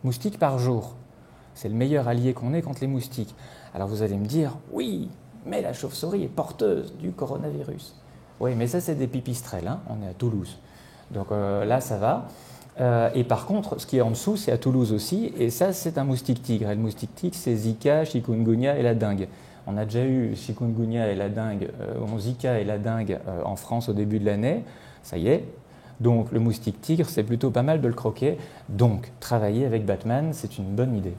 moustiques par jour. C'est le meilleur allié qu'on ait contre les moustiques. Alors vous allez me dire, oui, mais la chauve-souris est porteuse du coronavirus. Oui, mais ça, c'est des pipistrelles, hein, on est à Toulouse. Donc là, ça va. Et par contre, ce qui est en dessous, c'est à Toulouse aussi, et ça, c'est un moustique tigre. Et le moustique tigre, c'est Zika, chikungunya et la dengue. On a déjà eu chikungunya et la dengue, Zika et la dengue en France au début de l'année. Ça y est. Donc le moustique tigre, c'est plutôt pas mal de le croquer. Donc travailler avec Batman, c'est une bonne idée.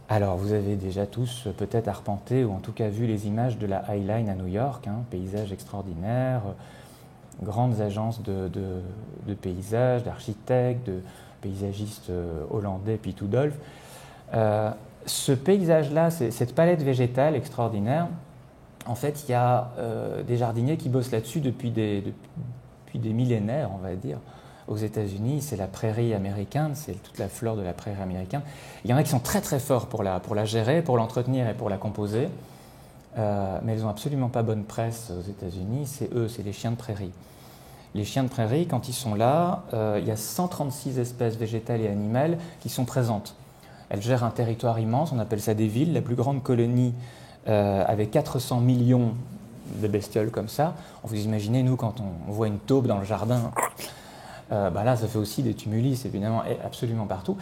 Alors vous avez déjà tous peut-être arpenté ou en tout cas vu les images de la High Line à New York, hein, paysage extraordinaire, grandes agences de paysages, d'architectes, de paysagistes hollandais, Piet Oudolf. Ce paysage-là, cette palette végétale extraordinaire, en fait, il y a des jardiniers qui bossent là-dessus depuis des millénaires, on va dire. Aux États-Unis, c'est la prairie américaine, c'est toute la flore de la prairie américaine. Il y en a qui sont très très forts pour la gérer, pour l'entretenir et pour la composer, mais ils n'ont absolument pas bonne presse aux États-Unis, c'est les chiens de prairie. Les chiens de prairie, quand ils sont là, il y a 136 espèces végétales et animales qui sont présentes. Elles gèrent un territoire immense, on appelle ça des villes, la plus grande colonie avec 400 millions de bestioles comme ça. Vous imaginez, nous, quand on voit une taupe dans le jardin, là, ça fait aussi des tumuli, évidemment, absolument partout.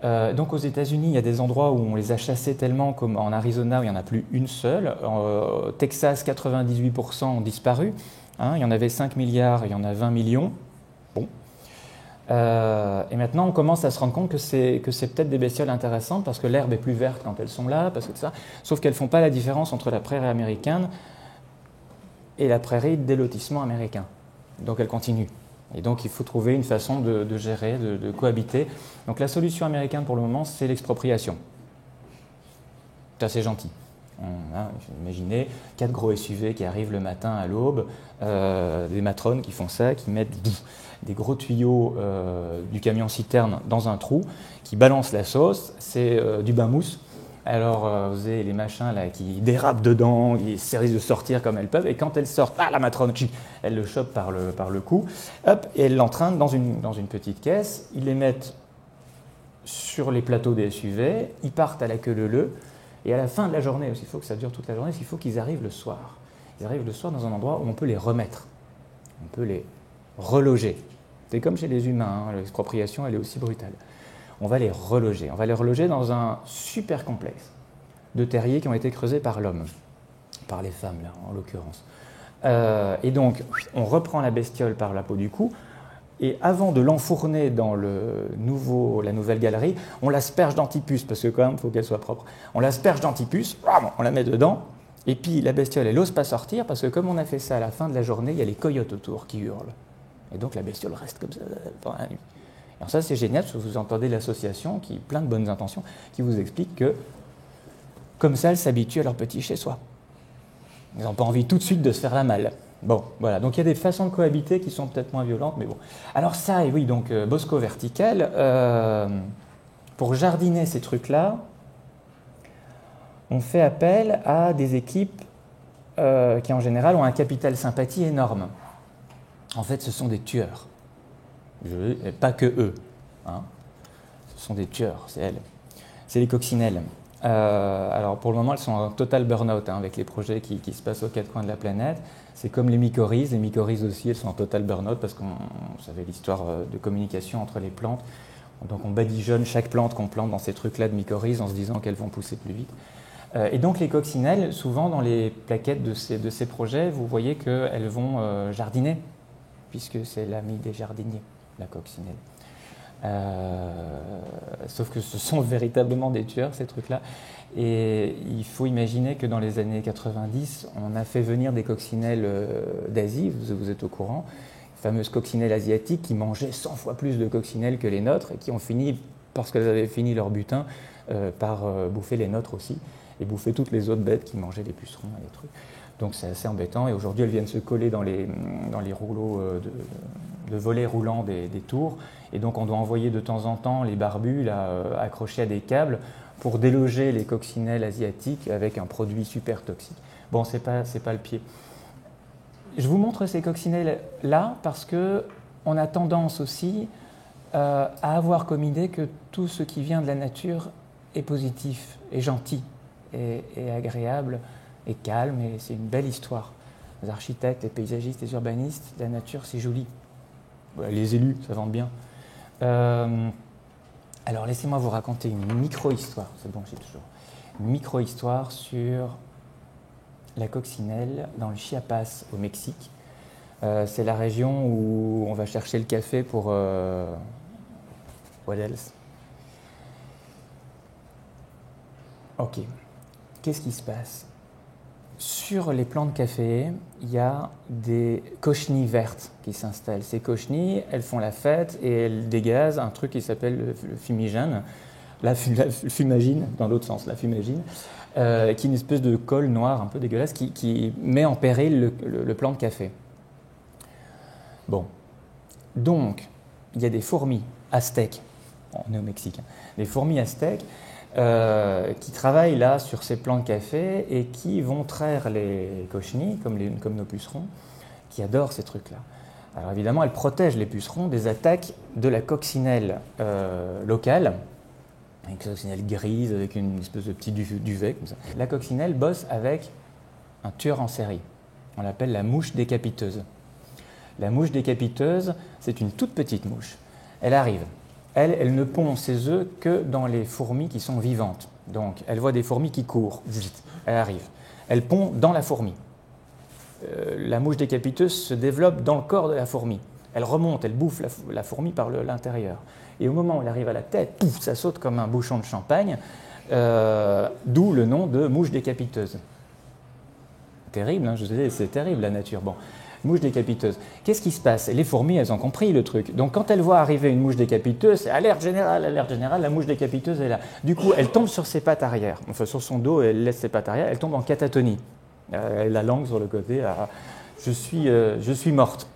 Donc aux États-Unis, il y a des endroits où on les a chassés tellement, comme en Arizona, où il n'y en a plus une seule. En Texas, 98% ont disparu. Hein, il y en avait 5 milliards, il y en a 20 millions. Bon. Et maintenant, on commence à se rendre compte que c'est peut-être des bestioles intéressantes parce que l'herbe est plus verte quand elles sont là, parce que ça. Sauf qu'elles ne font pas la différence entre la prairie américaine et la prairie des lotissements américains. Donc elles continuent. Et donc il faut trouver une façon de gérer, de cohabiter. Donc la solution américaine pour le moment, c'est l'expropriation. C'est assez gentil. Imaginez 4 gros SUV qui arrivent le matin à l'aube, des matrones qui font ça, qui mettent des gros tuyaux du camion-citerne dans un trou, qui balancent la sauce, c'est du bain mousse. Alors vous avez les machins là qui dérapent dedans, ils essayent de sortir comme elles peuvent, et quand elles sortent, la matrone, elle le chope par le cou, hop, et elle l'entraîne dans une petite caisse, ils les mettent sur les plateaux des SUV, ils partent à la queue leu-leu, et à la fin de la journée, il faut que ça dure toute la journée, il faut qu'ils arrivent le soir. Ils arrivent le soir dans un endroit où on peut les remettre, on peut les reloger. C'est comme chez les humains, hein, l'expropriation elle est aussi brutale. On va les reloger. On va les reloger dans un super complexe de terriers qui ont été creusés par l'homme, par les femmes là en l'occurrence. Et donc on reprend la bestiole par la peau du cou, et avant de l'enfourner dans la nouvelle galerie, on l'asperge d'antipuce, parce que quand même il faut qu'elle soit propre. On l'asperge d'antipuce, on la met dedans, et puis la bestiole elle n'ose pas sortir, parce que comme on a fait ça à la fin de la journée, il y a les coyotes autour qui hurlent. Et donc la bestiole reste comme ça pendant la nuit. Alors ça c'est génial, parce que vous entendez l'association, qui plein de bonnes intentions, qui vous explique que comme ça elles s'habituent à leur petit chez soi. Ils n'ont pas envie tout de suite de se faire la malle. Bon, voilà, donc il y a des façons de cohabiter qui sont peut-être moins violentes, mais bon. Alors ça, et oui, donc Bosco Vertical, pour jardiner ces trucs-là, on fait appel à des équipes qui en général ont un capital sympathie énorme. En fait, ce sont des tueurs. Pas que eux. Hein. Ce sont des tueurs, c'est elles. C'est les coccinelles. Alors pour le moment, elles sont en total burn-out avec les projets qui se passent aux 4 coins de la planète. C'est comme les mycorhizes. Les mycorhizes aussi, elles sont en total burn-out parce qu'on savait l'histoire de communication entre les plantes. Donc on badigeonne chaque plante qu'on plante dans ces trucs-là de mycorhizes en se disant qu'elles vont pousser plus vite. Et donc les coccinelles, souvent dans les plaquettes de ces projets, vous voyez qu'elles vont jardiner, puisque c'est l'ami des jardiniers, la coccinelle. Sauf que ce sont véritablement des tueurs, ces trucs-là. Et il faut imaginer que dans les années 90, on a fait venir des coccinelles d'Asie, vous êtes au courant, les fameuses coccinelles asiatiques qui mangeaient 100 fois plus de coccinelles que les nôtres et qui ont fini, parce qu'elles avaient fini leur butin, par bouffer les nôtres aussi et bouffer toutes les autres bêtes qui mangeaient les pucerons et les trucs. Donc c'est assez embêtant et aujourd'hui elles viennent se coller dans les rouleaux de volets roulants des tours et donc on doit envoyer de temps en temps les barbus là, accrochés à des câbles pour déloger les coccinelles asiatiques avec un produit super toxique. Bon, c'est pas le pied. Je vous montre ces coccinelles là parce que on a tendance aussi à avoir comme idée que tout ce qui vient de la nature est positif, est gentil, est agréable, est calme, et c'est une belle histoire. Les architectes, les paysagistes, les urbanistes, la nature c'est joli. Les élus, ça vend bien. Alors laissez-moi vous raconter une micro-histoire, c'est bon, j'ai toujours. Une micro-histoire sur la coccinelle dans le Chiapas au Mexique. C'est la région où on va chercher le café pour... what else? Ok. Qu'est-ce qui se passe? Sur les plants de café, il y a des cochenilles vertes qui s'installent. Ces cochenilles, elles font la fête et elles dégazent un truc qui s'appelle le fumigène, la fumagine, dans l'autre sens, la fumagine, qui est une espèce de colle noire un peu dégueulasse qui met en péril le plant de café. Bon, donc, il y a des fourmis aztèques, on est au Mexique, hein, des fourmis aztèques qui travaillent là sur ces plants de café et qui vont traire les cochenilles, comme nos pucerons, qui adorent ces trucs-là. Alors évidemment, elles protègent les pucerons des attaques de la coccinelle locale, une coccinelle grise avec une espèce de petit duvet comme ça. La coccinelle bosse avec un tueur en série. On l'appelle la mouche décapiteuse. La mouche décapiteuse, c'est une toute petite mouche. Elle arrive. Elle ne pond ses œufs que dans les fourmis qui sont vivantes. Donc, elle voit des fourmis qui courent. Elle arrive. Elle pond dans la fourmi. La mouche décapiteuse se développe dans le corps de la fourmi. Elle remonte, elle bouffe la fourmi par l'intérieur. Et au moment où elle arrive à la tête, pouf, ça saute comme un bouchon de champagne, d'où le nom de mouche décapiteuse. Terrible, hein, je vous ai dit, c'est terrible la nature. Bon. Mouche décapiteuse. Qu'est-ce qui se passe? Les fourmis, elles ont compris le truc. Donc, quand elles voient arriver une mouche décapiteuse, c'est alerte générale, la mouche décapiteuse est là. Du coup, elle tombe sur ses pattes arrière, enfin sur son dos, elle laisse ses pattes arrière, elle tombe en catatonie. La langue sur le côté, je suis morte.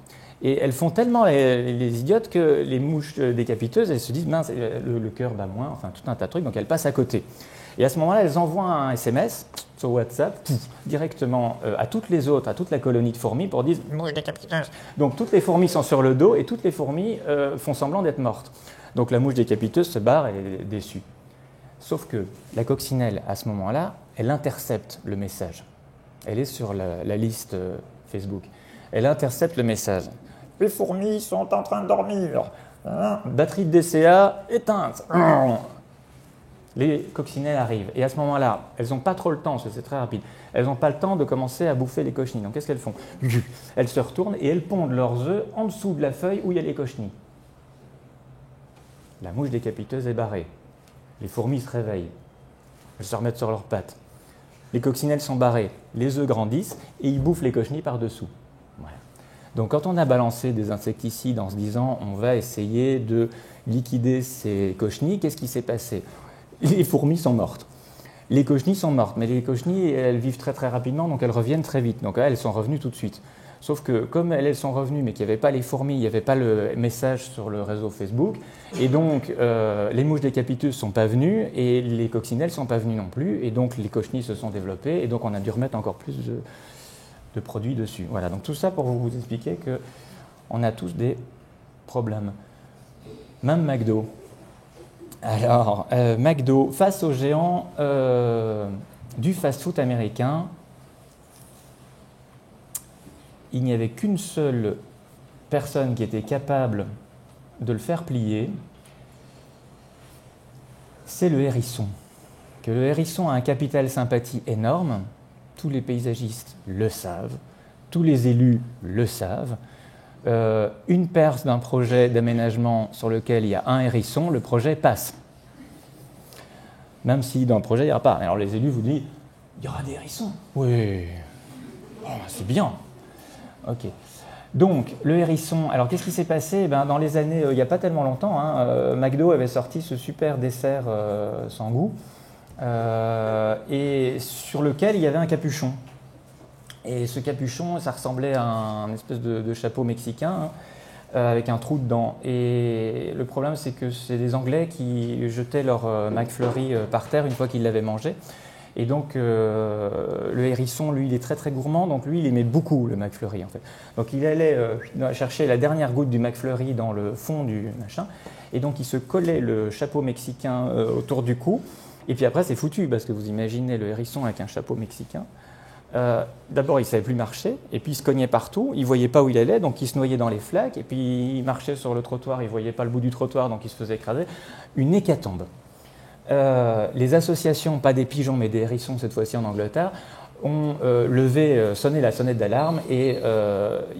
Et elles font tellement les idiotes que les mouches décapiteuses, elles se disent, mince, le cœur bat moins, enfin tout un tas de trucs, donc elles passent à côté. Et à ce moment-là, elles envoient un SMS sur WhatsApp directement à toutes les autres, à toute la colonie de fourmis pour dire mouche décapiteuse. Donc toutes les fourmis sont sur le dos et toutes les fourmis font semblant d'être mortes. Donc la mouche décapiteuse se barre et est déçue. Sauf que la coccinelle, à ce moment-là, elle intercepte le message. Elle est sur la liste Facebook. Elle intercepte le message. Les fourmis sont en train de dormir. Batterie de DCA éteinte. Les coccinelles arrivent. Et à ce moment-là, elles n'ont pas trop le temps, parce que c'est très rapide, elles n'ont pas le temps de commencer à bouffer les cochenilles. Donc qu'est-ce qu'elles font? Elles se retournent et elles pondent leurs œufs en dessous de la feuille où il y a les cochenilles. La mouche décapiteuse est barrée. Les fourmis se réveillent. Elles se remettent sur leurs pattes. Les coccinelles sont barrées. Les œufs grandissent et ils bouffent les cochenilles par-dessous. Voilà. Donc quand on a balancé des insecticides en se disant on va essayer de liquider ces cochenilles, qu'est-ce qui s'est passé? Les fourmis sont mortes. Les cochenilles sont mortes, mais les cochenilles, elles vivent très très rapidement, donc elles reviennent très vite. Donc elles sont revenues tout de suite. Sauf que comme elles sont revenues, mais qu'il n'y avait pas les fourmis, il n'y avait pas le message sur le réseau Facebook, et donc les mouches décapiteuses ne sont pas venues, et les coccinelles ne sont pas venues non plus, et donc les cochenilles se sont développées, et donc on a dû remettre encore plus de produits dessus. Voilà, donc tout ça pour vous expliquer qu'on a tous des problèmes. Même McDo. Alors, McDo, face aux géants du fast-food américain, il n'y avait qu'une seule personne qui était capable de le faire plier, c'est le hérisson. Que le hérisson a un capital sympathie énorme, tous les paysagistes le savent, tous les élus le savent. Une perce d'un projet d'aménagement sur lequel il y a un hérisson, le projet passe. Même si dans le projet, il n'y aura pas. Alors les élus vous disent, il y aura des hérissons. Oui, oh, c'est bien. Ok. Donc, le hérisson, alors qu'est-ce qui s'est passé? Dans les années, il n'y a pas tellement longtemps, McDo avait sorti ce super dessert sans goût, et sur lequel il y avait un capuchon. Et ce capuchon, ça ressemblait à un espèce de chapeau mexicain, avec un trou dedans. Et le problème, c'est que c'est des Anglais qui jetaient leur McFlurry par terre une fois qu'ils l'avaient mangé. Et donc, le hérisson, lui, il est très très gourmand, donc lui, il aimait beaucoup le McFlurry, en fait. Donc, il allait chercher la dernière goutte du McFlurry dans le fond du machin, et donc il se collait le chapeau mexicain autour du cou, et puis après, c'est foutu, parce que vous imaginez le hérisson avec un chapeau mexicain. D'abord, il ne savait plus marcher, et puis il se cognait partout, il ne voyait pas où il allait, donc il se noyait dans les flaques, et puis il marchait sur le trottoir, il ne voyait pas le bout du trottoir, donc il se faisait écraser. Une hécatombe. Les associations, pas des pigeons mais des hérissons cette fois-ci en Angleterre, ont sonné la sonnette d'alarme et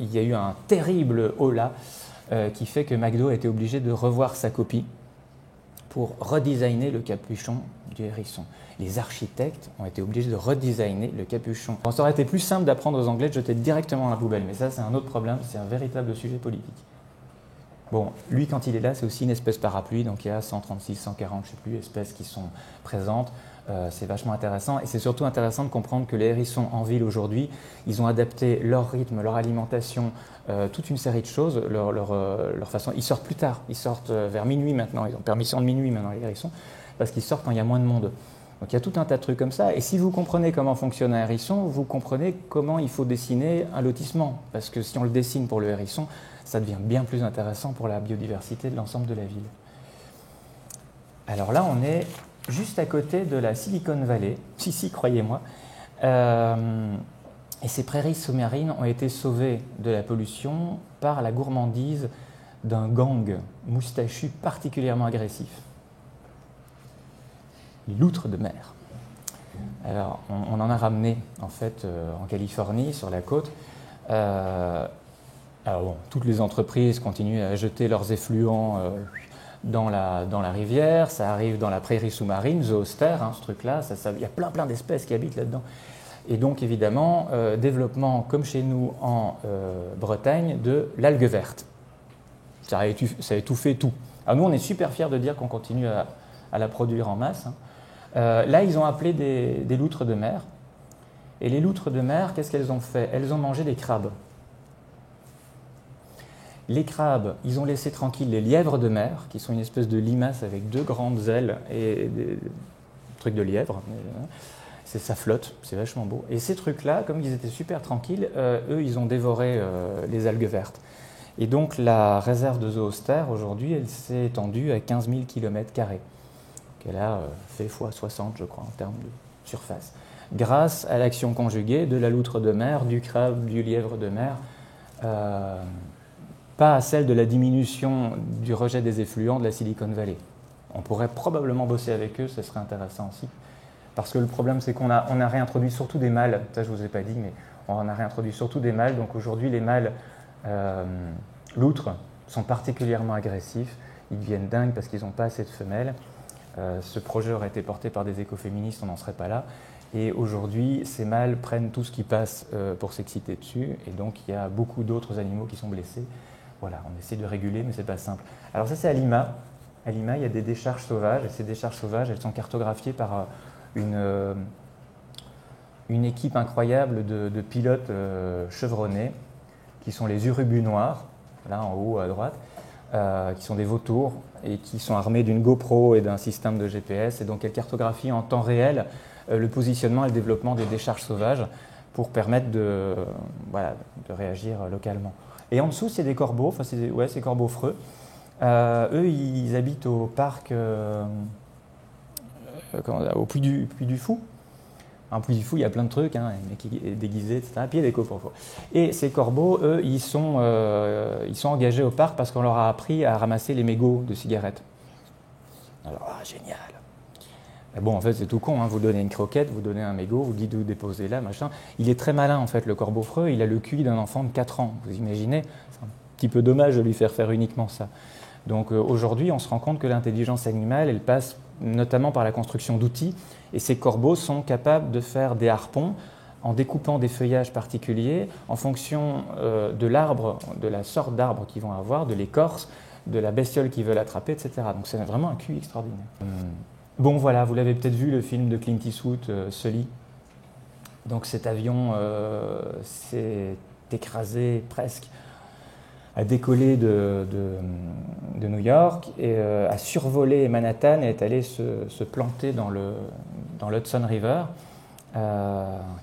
il y a eu un terrible holà qui fait que McDo a été obligé de revoir sa copie pour redesigner le capuchon du hérisson. Les architectes ont été obligés de redesigner le capuchon. Bon, ça aurait été plus simple d'apprendre aux Anglais de jeter directement dans la poubelle, mais ça c'est un autre problème, c'est un véritable sujet politique. Bon, lui, quand il est là, c'est aussi une espèce parapluie, donc il y a 136, 140, je ne sais plus, espèces qui sont présentes. C'est vachement intéressant, et c'est surtout intéressant de comprendre que les hérissons en ville aujourd'hui, ils ont adapté leur rythme, leur alimentation, toute une série de choses, leur façon. Ils sortent plus tard, ils sortent vers minuit maintenant, ils ont permission de minuit maintenant, les hérissons, parce qu'ils sortent quand il y a moins de monde. Donc il y a tout un tas de trucs comme ça, et si vous comprenez comment fonctionne un hérisson, vous comprenez comment il faut dessiner un lotissement, parce que si on le dessine pour le hérisson, ça devient bien plus intéressant pour la biodiversité de l'ensemble de la ville. Alors là, on est juste à côté de la Silicon Valley, si, croyez-moi, et ces prairies sous-marines ont été sauvées de la pollution par la gourmandise d'un gang moustachu particulièrement agressif. Les loutres de mer. Alors, on en a ramené, en fait, en Californie, sur la côte. Alors bon, toutes les entreprises continuent à jeter leurs effluents dans la rivière, ça arrive dans la prairie sous-marine, zoostère, ce truc-là, il y a plein d'espèces qui habitent là-dedans. Et donc évidemment, développement, comme chez nous en Bretagne, de l'algue verte. Ça a étouffé tout. Alors nous, on est super fiers de dire qu'on continue à la produire en masse. Là, ils ont appelé des loutres de mer. Et les loutres de mer, qu'est-ce qu'elles ont fait? Elles ont mangé des crabes. Les crabes, ils ont laissé tranquilles les lièvres de mer, qui sont une espèce de limace avec deux grandes ailes et des trucs de lièvre. Ça flotte, c'est vachement beau. Et ces trucs-là, comme ils étaient super tranquilles, eux, ils ont dévoré les algues vertes. Et donc la réserve de zoostère, aujourd'hui, elle s'est étendue à 15 000 km². Elle a fait x60, je crois, en termes de surface. Grâce à l'action conjuguée de la loutre de mer, du crabe, du lièvre de mer, pas à celle de la diminution du rejet des effluents de la Silicon Valley. On pourrait probablement bosser avec eux, ce serait intéressant aussi. Parce que le problème, c'est qu'on a réintroduit surtout des mâles, ça je ne vous ai pas dit, mais on a réintroduit surtout des mâles. Donc aujourd'hui, les mâles loutres sont particulièrement agressifs, ils deviennent dingues parce qu'ils n'ont pas assez de femelles. Ce projet aurait été porté par des écoféministes, on n'en serait pas là. Et aujourd'hui, ces mâles prennent tout ce qui passe pour s'exciter dessus, et donc il y a beaucoup d'autres animaux qui sont blessés. Voilà, on essaie de réguler, mais ce n'est pas simple. Alors ça, c'est à Lima. À Lima, il y a des décharges sauvages, et ces décharges sauvages, elles sont cartographiées par une équipe incroyable de pilotes chevronnés, qui sont les urubus noirs, là en haut à droite, qui sont des vautours, et qui sont armés d'une GoPro et d'un système de GPS, et donc elles cartographient en temps réel le positionnement et le développement des décharges sauvages pour permettre de réagir localement. Et en dessous, c'est des corbeaux, c'est corbeaux freux. Eux, ils habitent au parc, au Puy du Fou. En Puy du Fou, il y a plein de trucs, un mec qui est déguisé, etc. Puis il y a des coffres. Et ces corbeaux, eux, ils sont engagés au parc parce qu'on leur a appris à ramasser les mégots de cigarettes. Alors, génial! Bon, en fait, c'est tout con, vous donnez une croquette, vous donnez un mégot, vous dites où déposer là, machin. Il est très malin, en fait, le corbeau freux, il a le QI d'un enfant de 4 ans. Vous imaginez? C'est un petit peu dommage de lui faire uniquement ça. Donc aujourd'hui, on se rend compte que l'intelligence animale, elle passe notamment par la construction d'outils, et ces corbeaux sont capables de faire des harpons en découpant des feuillages particuliers en fonction de l'arbre, de la sorte d'arbre qu'ils vont avoir, de l'écorce, de la bestiole qu'ils veulent attraper, etc. Donc c'est vraiment un QI extraordinaire. Bon voilà, vous l'avez peut-être vu, le film de Clint Eastwood, Sully. Donc cet avion s'est écrasé presque, a décollé de New York et a survolé Manhattan et est allé se planter dans dans l'Hudson River.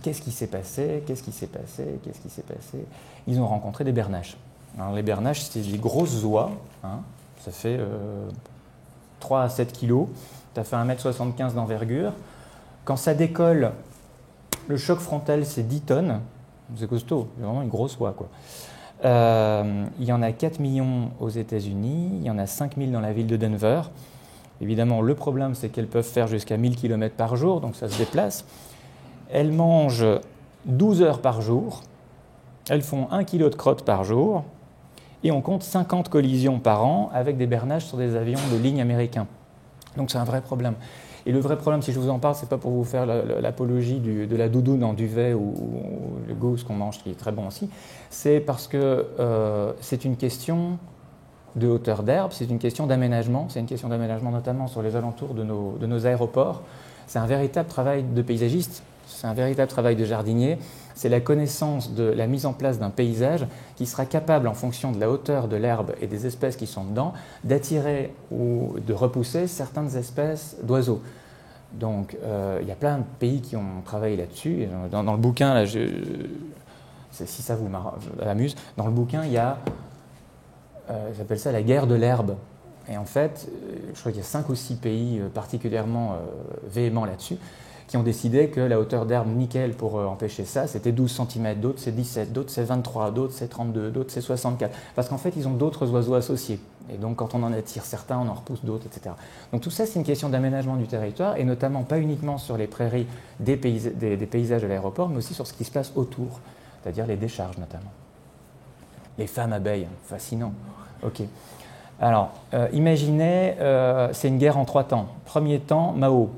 Qu'est-ce qui s'est passé? Qu'est-ce qui s'est passé? Qu'est-ce qui s'est passé? Ils ont rencontré des bernaches. Alors, les bernaches, c'est des grosses oies, hein, ça fait 3 à 7 kilos, ça fait 1,75 m d'envergure. Quand ça décolle, le choc frontal, c'est 10 tonnes. C'est costaud, c'est vraiment une grosse oie, quoi. Il y en a 4 millions aux États-Unis, il y en a 5 000 dans la ville de Denver. Évidemment, le problème, c'est qu'elles peuvent faire jusqu'à 1000 km par jour, donc ça se déplace. Elles mangent 12 heures par jour, elles font 1 kg de crotte par jour, et on compte 50 collisions par an avec des bernaches sur des avions de ligne américains. Donc c'est un vrai problème. Et le vrai problème, si je vous en parle, ce n'est pas pour vous faire l'apologie de la doudoune en duvet ou le goose qu'on mange, qui est très bon aussi. C'est parce que c'est une question de hauteur d'herbe, c'est une question d'aménagement. C'est une question d'aménagement notamment sur les alentours de nos aéroports. C'est un véritable travail de paysagiste, c'est un véritable travail de jardinier. C'est la connaissance de la mise en place d'un paysage qui sera capable, en fonction de la hauteur de l'herbe et des espèces qui sont dedans, d'attirer ou de repousser certaines espèces d'oiseaux. Donc, il y a plein de pays qui ont travaillé là-dessus. Dans le bouquin, là, si ça vous amuse, dans le bouquin, il y a, j'appelle ça la guerre de l'herbe. Et en fait, je crois qu'il y a 5 ou 6 pays particulièrement véhéments là-dessus, qui ont décidé que la hauteur d'herbe nickel pour empêcher ça, c'était 12 cm, d'autres c'est 17, d'autres c'est 23, d'autres c'est 32, d'autres c'est 64. Parce qu'en fait, ils ont d'autres oiseaux associés. Et donc, quand on en attire certains, on en repousse d'autres, etc. Donc tout ça, c'est une question d'aménagement du territoire, et notamment pas uniquement sur les prairies des paysages de l'aéroport, mais aussi sur ce qui se passe autour, c'est-à-dire les décharges notamment. Les femmes abeilles, fascinant. Ok. Alors, imaginez, c'est une guerre en 3 temps. Premier temps, Mao.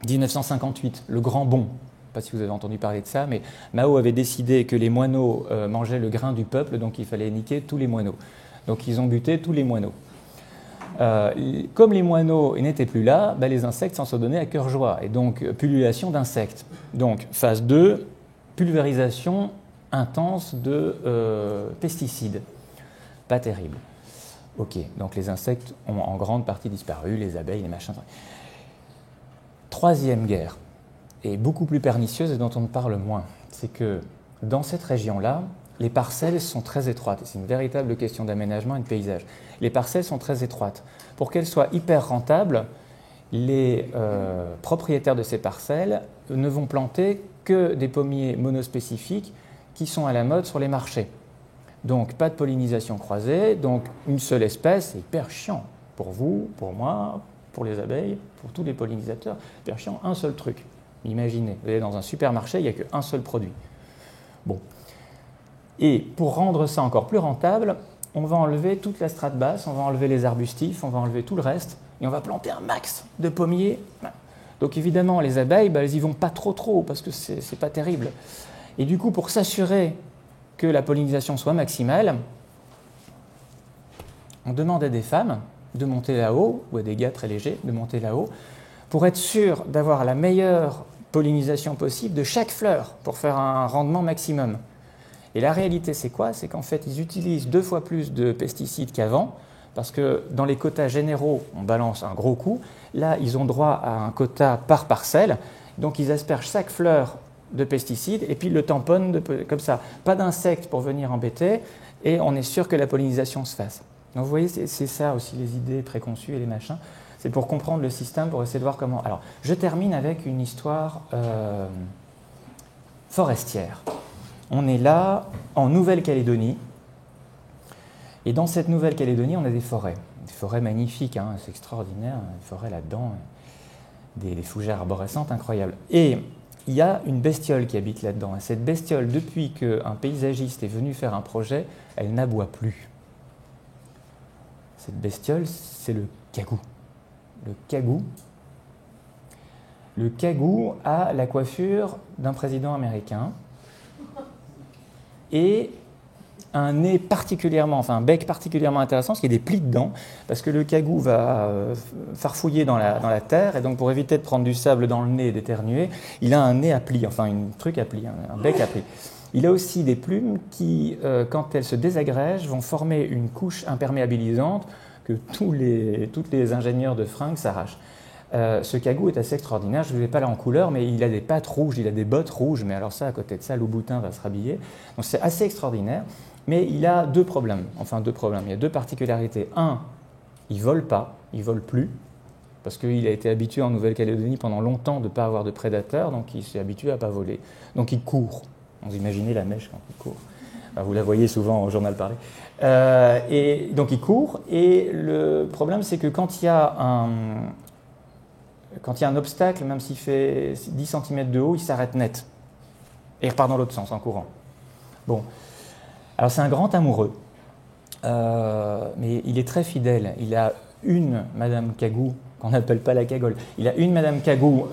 1958, le grand bond. Je ne sais pas si vous avez entendu parler de ça, mais Mao avait décidé que les moineaux mangeaient le grain du peuple, donc il fallait niquer tous les moineaux. Donc ils ont buté tous les moineaux. Comme les moineaux n'étaient plus là, les insectes s'en sont donnés à cœur joie. Et donc, pullulation d'insectes. Donc, phase 2, pulvérisation intense de pesticides. Pas terrible. Ok, donc les insectes ont en grande partie disparu, les abeilles, les machins. Troisième guerre, et beaucoup plus pernicieuse et dont on ne parle moins, c'est que dans cette région-là, les parcelles sont très étroites. C'est une véritable question d'aménagement et de paysage. Les parcelles sont très étroites. Pour qu'elles soient hyper rentables, les propriétaires de ces parcelles ne vont planter que des pommiers monospécifiques qui sont à la mode sur les marchés. Donc pas de pollinisation croisée, donc une seule espèce, c'est hyper chiant pour vous, pour moi, pour les abeilles, pour tous les pollinisateurs, hyper chiant, un seul truc. Imaginez, vous allez dans un supermarché, il n'y a qu'un seul produit. Bon. Et pour rendre ça encore plus rentable, on va enlever toute la strate basse, on va enlever les arbustifs, on va enlever tout le reste, et on va planter un max de pommiers. Donc évidemment, les abeilles, elles n'y vont pas trop, parce que c'est pas terrible. Et du coup, pour s'assurer que la pollinisation soit maximale, on demande à des femmes de monter là-haut, ou à des gars très légers de monter là-haut, pour être sûr d'avoir la meilleure pollinisation possible de chaque fleur, pour faire un rendement maximum. Et la réalité, c'est quoi? C'est qu'en fait, ils utilisent 2 fois plus de pesticides qu'avant, parce que dans les quotas généraux, on balance un gros coup. Là, ils ont droit à un quota par parcelle, donc ils aspergent chaque fleur de pesticides, et puis ils le tamponnent comme ça. Pas d'insectes pour venir embêter, et on est sûr que la pollinisation se fasse. Donc vous voyez, c'est ça aussi les idées préconçues et les machins. C'est pour comprendre le système, pour essayer de voir comment... Alors, je termine avec une histoire forestière. On est là, en Nouvelle-Calédonie, et dans cette Nouvelle-Calédonie, on a des forêts magnifiques, hein, c'est extraordinaire, des forêts là-dedans, des fougères arborescentes incroyables. Et il y a une bestiole qui habite là-dedans, et cette bestiole, depuis qu'un paysagiste est venu faire un projet, elle n'aboie plus. Cette bestiole, c'est le cagou. Le cagou. Le cagou a la coiffure d'un président américain et un nez particulièrement, enfin un bec particulièrement intéressant, parce qu'il y a des plis dedans, parce que le cagou va farfouiller dans la terre, et donc pour éviter de prendre du sable dans le nez et d'éternuer, il a un nez à plis, enfin un truc à plis, un bec à plis. Il a aussi des plumes qui, quand elles se désagrègent, vont former une couche imperméabilisante que tous les ingénieurs de fringues s'arrachent. Ce cagou est assez extraordinaire, je ne vais pas là en couleur, mais il a des pattes rouges, il a des bottes rouges, mais alors ça, à côté de ça, Louboutin va se rhabiller. Donc c'est assez extraordinaire, mais il a deux problèmes, il y a deux particularités. Un, il ne vole pas, il ne vole plus, parce qu'il a été habitué en Nouvelle-Calédonie pendant longtemps de ne pas avoir de prédateurs, donc il s'est habitué à ne pas voler. Donc il court, vous imaginez la mèche quand il court. Enfin, vous la voyez souvent au journal Paris. Et donc il court, et le problème c'est que quand il y a un obstacle, même s'il fait 10 cm de haut, il s'arrête net. Et il repart dans l'autre sens, en courant. Bon. Alors c'est un grand amoureux, mais il est très fidèle. Il a une Madame Cagou, qu'on n'appelle pas la cagole. Il a une Madame Cagou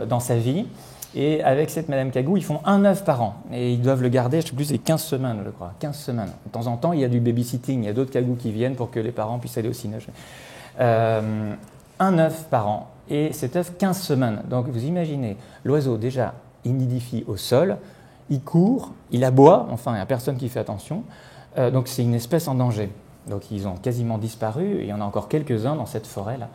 dans sa vie, et avec cette Madame Cagou, ils font un œuf par an. Et ils doivent le garder, je ne sais plus, c'est 15 semaines, je crois. 15 semaines. De temps en temps, il y a du babysitting, il y a d'autres Cagous qui viennent pour que les parents puissent aller au cinoche. Un œuf par an. Et cet œuf, 15 semaines. Donc vous imaginez, l'oiseau déjà, il nidifie au sol, il court, il aboie, enfin il n'y a personne qui fait attention, donc c'est une espèce en danger. Donc ils ont quasiment disparu, et il y en a encore quelques-uns dans cette forêt-là.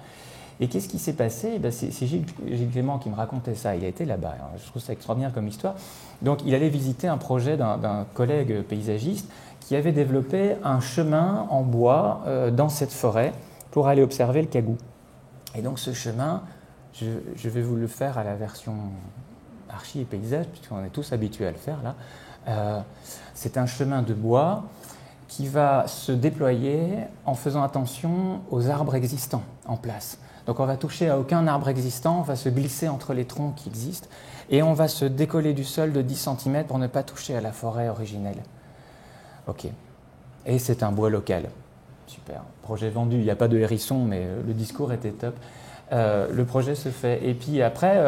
Et qu'est-ce qui s'est passé? C'est Gilles Clément qui me racontait ça, il a été là-bas, je trouve ça extraordinaire comme histoire. Donc il allait visiter un projet d'un collègue paysagiste qui avait développé un chemin en bois dans cette forêt pour aller observer le cagou. Et donc ce chemin, je vais vous le faire à la version archi et paysage, puisqu'on est tous habitués à le faire là. C'est un chemin de bois qui va se déployer en faisant attention aux arbres existants en place. Donc on va toucher à aucun arbre existant, on va se glisser entre les troncs qui existent, et on va se décoller du sol de 10 cm pour ne pas toucher à la forêt originelle. Ok. Et c'est un bois local. Super. Projet vendu. Il n'y a pas de hérisson, mais le discours était top. Le projet se fait. Et puis après,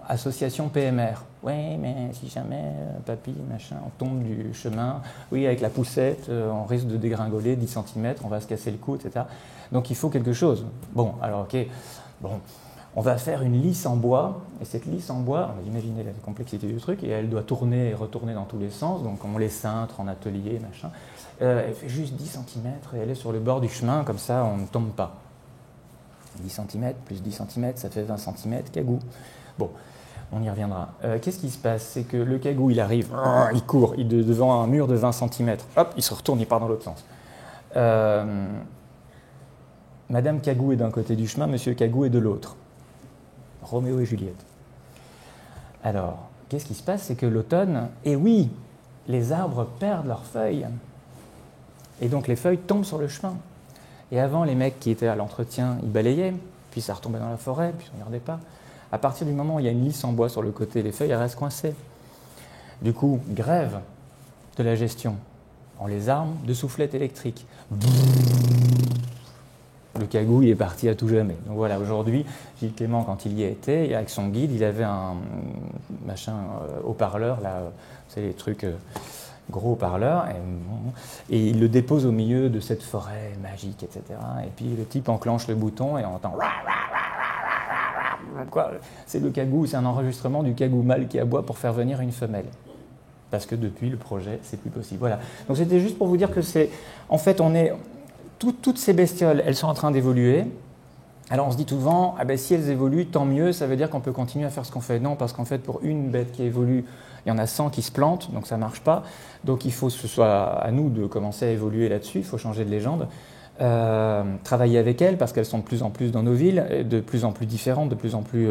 association PMR. Oui, mais si jamais, papy, machin, on tombe du chemin, oui, avec la poussette, on risque de dégringoler 10 cm, on va se casser le cou, etc. Donc il faut quelque chose. Bon, alors ok, bon, on va faire une lisse en bois, et cette lisse en bois, on va imaginer la complexité du truc, et elle doit tourner et retourner dans tous les sens, donc on les cintre en atelier, machin. Elle fait juste 10 cm, et elle est sur le bord du chemin, comme ça on ne tombe pas. 10 cm plus 10 cm, ça fait 20 cm, cagou. Bon, on y reviendra. Qu'est-ce qui se passe? C'est que le cagou, il arrive, il court, il est devant un mur de 20 cm, hop, il se retourne, il part dans l'autre sens. Madame Cagou est d'un côté du chemin, Monsieur Cagou est de l'autre. Roméo et Juliette. Alors, qu'est-ce qui se passe? C'est que l'automne, et oui, les arbres perdent leurs feuilles. Et donc les feuilles tombent sur le chemin. Et avant, les mecs qui étaient à l'entretien, ils balayaient, puis ça retombait dans la forêt, puis on ne regardait pas. À partir du moment où il y a une lisse en bois sur le côté, les feuilles elles restent coincées. Du coup, grève de la gestion. On les arme de soufflettes électriques. Le cagou, il est parti à tout jamais. Donc voilà, aujourd'hui, Gilles Clément, quand il y a été, avec son guide, il avait un machin haut-parleur, là, c'est les trucs gros haut-parleurs, et il le dépose au milieu de cette forêt magique, etc. Et puis le type enclenche le bouton et on entend... Quoi? C'est le cagou, c'est un enregistrement du cagou mâle qui aboie pour faire venir une femelle. Parce que depuis le projet, c'est plus possible. Voilà. Donc c'était juste pour vous dire que c'est... En fait, on est... Toutes ces bestioles, elles sont en train d'évoluer. Alors on se dit souvent, ah ben, si elles évoluent, tant mieux, ça veut dire qu'on peut continuer à faire ce qu'on fait. Non, parce qu'en fait, pour une bête qui évolue, il y en a 100 qui se plantent, donc ça ne marche pas. Donc il faut que ce soit à nous de commencer à évoluer là-dessus, il faut changer de légende. Travailler avec elles, parce qu'elles sont de plus en plus dans nos villes, de plus en plus différentes, de plus en plus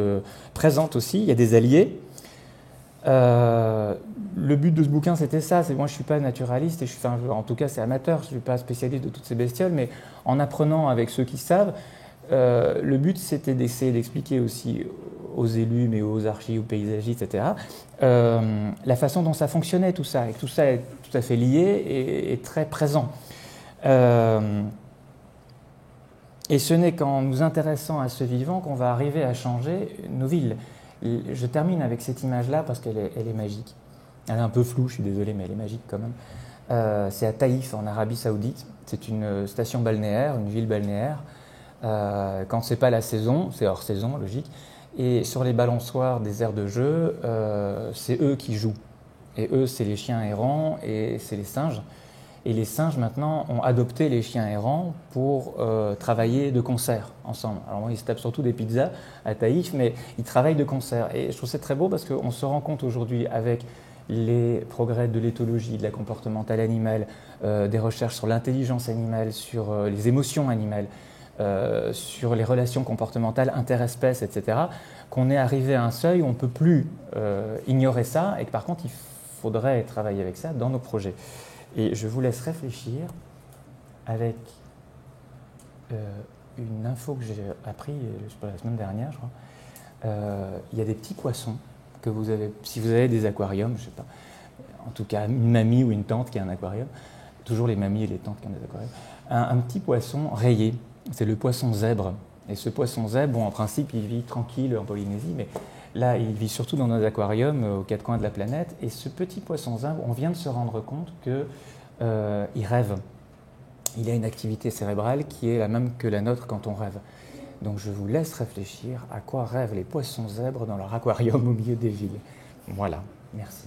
présentes aussi. Il y a des alliés. Le but de ce bouquin, c'était ça. Moi, je ne suis pas naturaliste, en tout cas, c'est amateur. Je ne suis pas spécialiste de toutes ces bestioles, mais en apprenant avec ceux qui savent, le but, c'était d'essayer d'expliquer aussi aux élus, mais aux archis, aux paysagistes, etc., la façon dont ça fonctionnait, tout ça. Et tout ça est tout à fait lié et très présent. Et ce n'est qu'en nous intéressant à ce vivant qu'on va arriver à changer nos villes. Je termine avec cette image-là parce qu'elle est magique. Elle est un peu floue, je suis désolé, mais elle est magique quand même. C'est à Taïf, en Arabie Saoudite. C'est une station balnéaire, une ville balnéaire. Quand ce n'est pas la saison, c'est hors saison, logique. Et sur les balançoires des aires de jeu, c'est eux qui jouent. Et eux, c'est les chiens errants et c'est les singes. Et les singes maintenant ont adopté les chiens errants pour travailler de concert ensemble. Alors moi, ils se tapent surtout des pizzas à Taïf, mais ils travaillent de concert. Et je trouve ça très beau parce qu'on se rend compte aujourd'hui avec les progrès de l'éthologie, de la comportementale animale, des recherches sur l'intelligence animale, sur les émotions animales, sur les relations comportementales interespèces, etc., qu'on est arrivé à un seuil où on ne peut plus ignorer ça et que par contre il faudrait travailler avec ça dans nos projets. Et je vous laisse réfléchir avec une info que j'ai appris la semaine dernière, je crois. Il y a des petits poissons que vous avez, si vous avez des aquariums, je ne sais pas, en tout cas une mamie ou une tante qui a un aquarium, toujours les mamies et les tantes qui ont des aquariums, un petit poisson rayé, c'est le poisson zèbre. Et ce poisson zèbre, bon, en principe, il vit tranquille en Polynésie, mais là, il vit surtout dans nos aquariums aux quatre coins de la planète. Et ce petit poisson zèbre, on vient de se rendre compte qu'il rêve. Il a une activité cérébrale qui est la même que la nôtre quand on rêve. Donc je vous laisse réfléchir à quoi rêvent les poissons zèbres dans leur aquarium au milieu des villes. Voilà, merci.